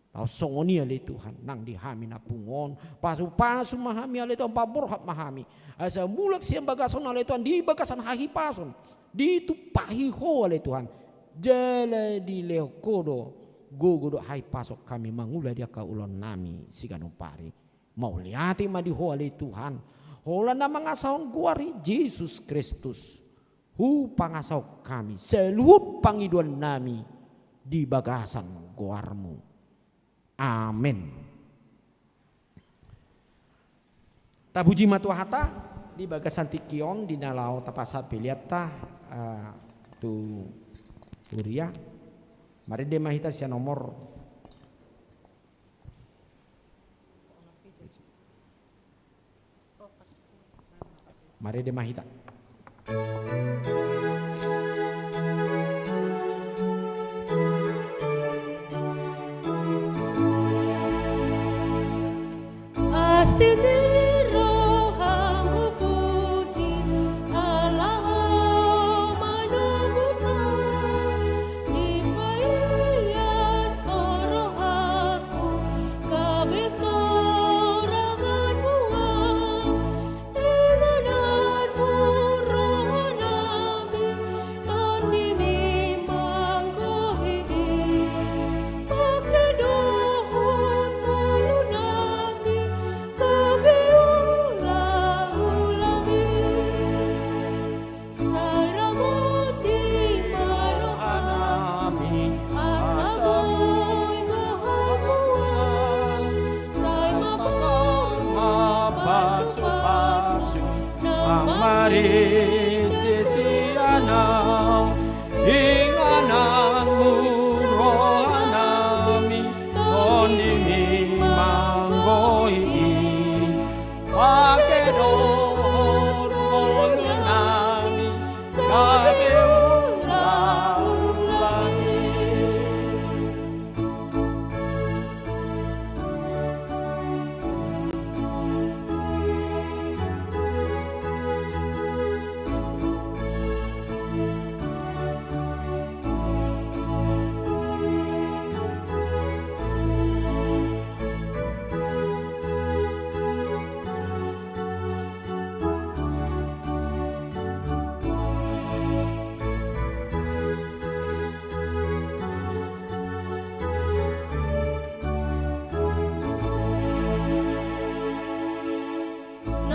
Tau songoni ale Tuhan nang dihami na pungon pasu mahami ale Tuhan paborhat mahami asa mulak siang bagason ale Tuhan di bagasan hahi pason di tupahi ho ale Tuhan jala di leokodo gogodo hai pasok kami mangula dia ka ulon nami sigano pari mau liati ma di ho ale Tuhan hola na mga saon guari Yesus Kristus hu pangasaw kami seluhut pangiduan nami di bagasan guarmu. Amin. Tabuji matuhata di bagasan tikion di nalau tapasat piliata tu uria. Mari de mahita sia nomor mari de mahita.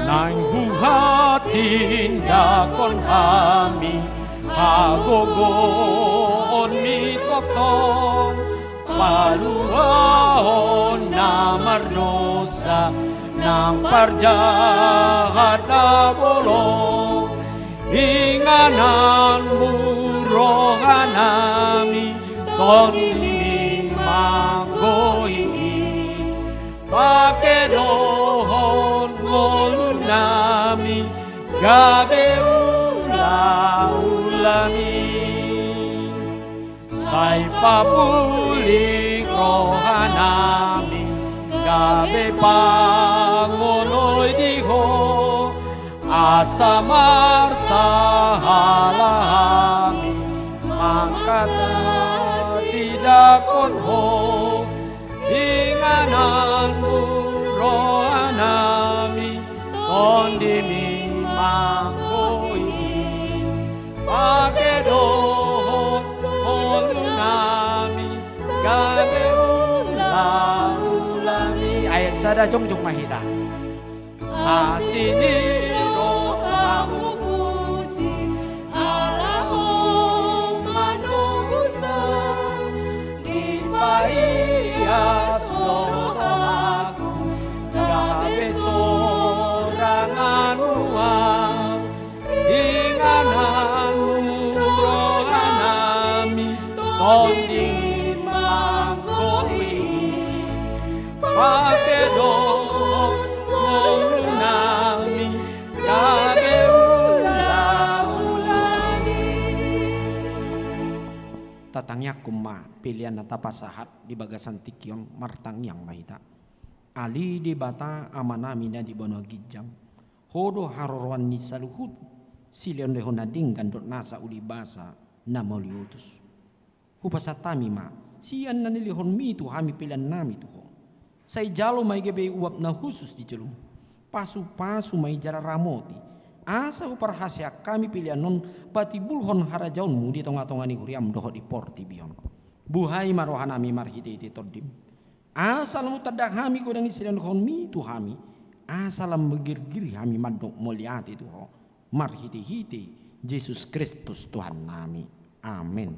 Nang buhatin dakon kami hagogon mi tokton paluahon na mardosa nang parjahat na bolong inganan burohan nami ton ini manggohi pakedohon ngolun nami gabe ulami say papulik rohanami gabe pangonoy diho asamar sahalami mangkata tidak konho inganan burohanami tondimi mangkoi pakedohon holunami gabe ulami ayat sada jongjong mahita asini rohamu puji Allahum manubusa dipaias rohaku gabe sorangan uang ingananmu rohanami tondi mangkoi pakedohon holunami gabe ulami tatangnya kumma pilihan nata pasahat di bagasan tikion martang yang mahita ali di bata amanami na di bono gijang hodo harorwan ni saluhut silion lehona dinggan dot nasa uli basa na mauliutus hupasatami ma sian na nilihon mi tu hami pilihan nami tu ho. Say jalo may gabi uap na khusus di jelum. Pasu-pasu may jara ramoti. Asa uparhasya kami pilihan non pati bulhon harajaun mu di tonga-tonga ni huriam doho di porti bion. Buhay marohanami marhiti todim. Asal mu tadak hami kodang isiran hon mi tu hami. Asalam megir-giri hami mandok moliati tu ho. Marhiti-hiti Yesus Kristus Tuhan nami. Amin.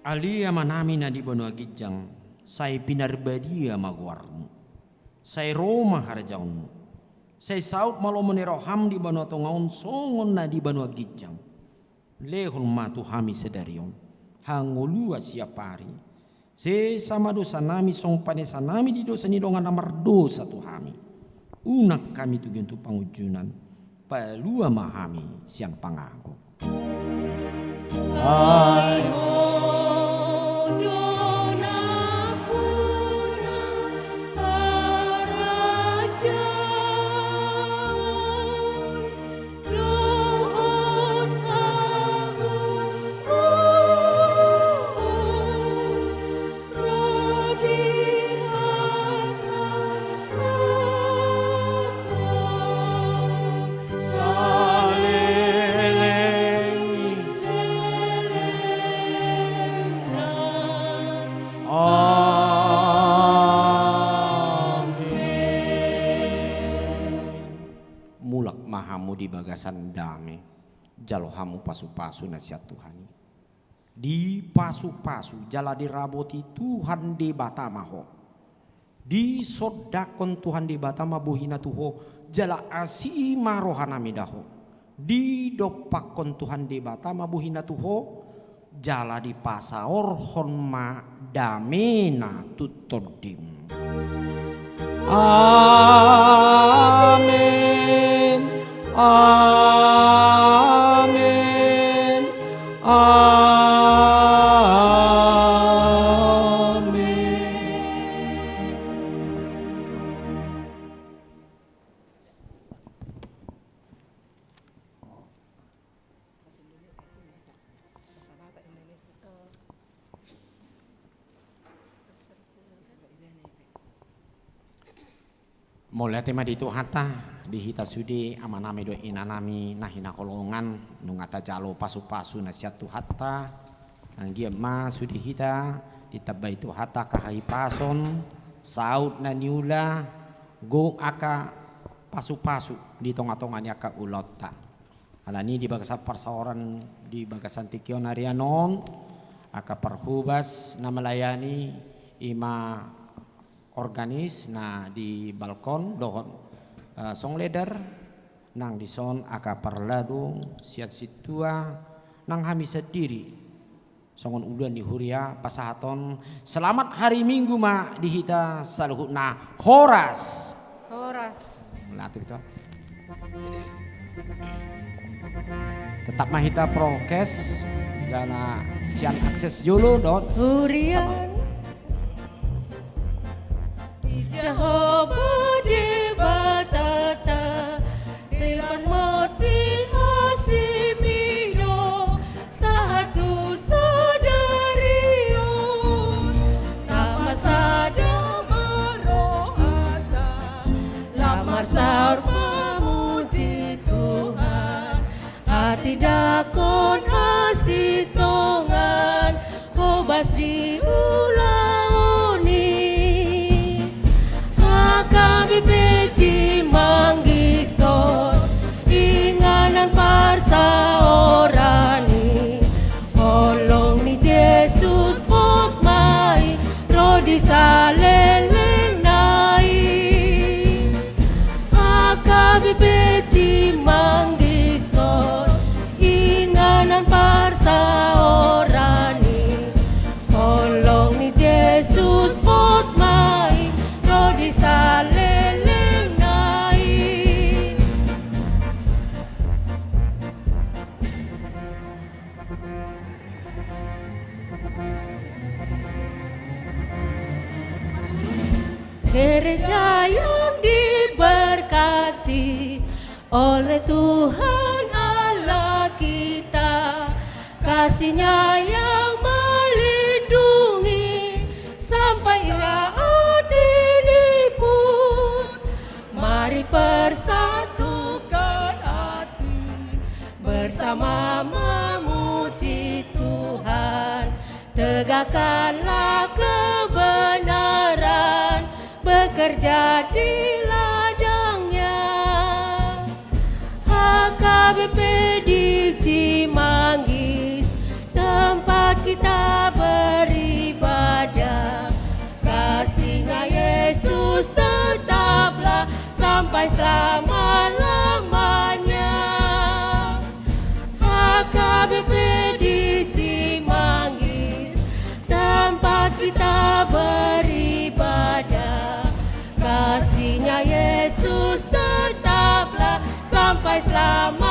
Alia manami na di Banua Gijang, say pinarbadia magwarmu, say Roma harjaunmu, say saut malomone roham di Banua Tongaon songon na di Banua Gijang, lehon matu hami sedarion, hangolua siapari, se sama dosa nami song panesa nami di dosa ni dongan amar dosa tu hami, unak kami tu gentu pangujunan, palua mahami siang pangago. Di bagasan dame jalohamu pasu-pasu nasihat Tuhani di pasu-pasu jala diraboti Tuhan di batamaho di sodakon Tuhan di batama buhina tuho jala asima rohanami daho di dopakon Tuhan di batama buhina tuho jala di pasaor honma damena tutodim. Amin. Amin. Amin. Mulai tema di itu hata di hita sudi amanami do inanami nahina kolongan nungata jalo pasu-pasu nasihat tu hatta anggia ma sudi hita ditabai tu hatta kahai pason saud na niula go aka pasu-pasu di tonga-tonganya ka ulota alani di bagasan persaoran di bagasan tikion arianon aka perhubas na melayani ima organis na di balkon dohon song leder nang dison aka parladung siat situa nang hami sendiri songon udan di huria pasahaton selamat hari Minggu ma dihita saluhutna horas latih itu tetap mahita prokes jana sian akses julu dot Hurian Jehovah di batata Tuhan mati hasimino satu sadarion nama sadama rohata lamar saur memuji Tuhan hati dakon asitongan kobas di kami beci manggison inganan parsa orani holong ni Yesus hokmai rodi saleleng nai HKBP Cimanggisor inganan parsaorani holong ni Yesus ot mai rodi saleleng nai. Gereja yang diberkati oleh Tuhan Allah kita, kasih-Nya yang melindungi sampai raat ini pun. Mari persatukan hati bersama memuji Tuhan, tegakkanlah kebenaran, bekerja di ladangnya. HKBP di Cimanggis, tempat kita beribadah. Kasih-Nya Yesus tetaplah sampai selama-lamanya. HKBP di Cimanggis, tempat kita beribadah. Kasih-Nya Yesus tetaplah sampai selama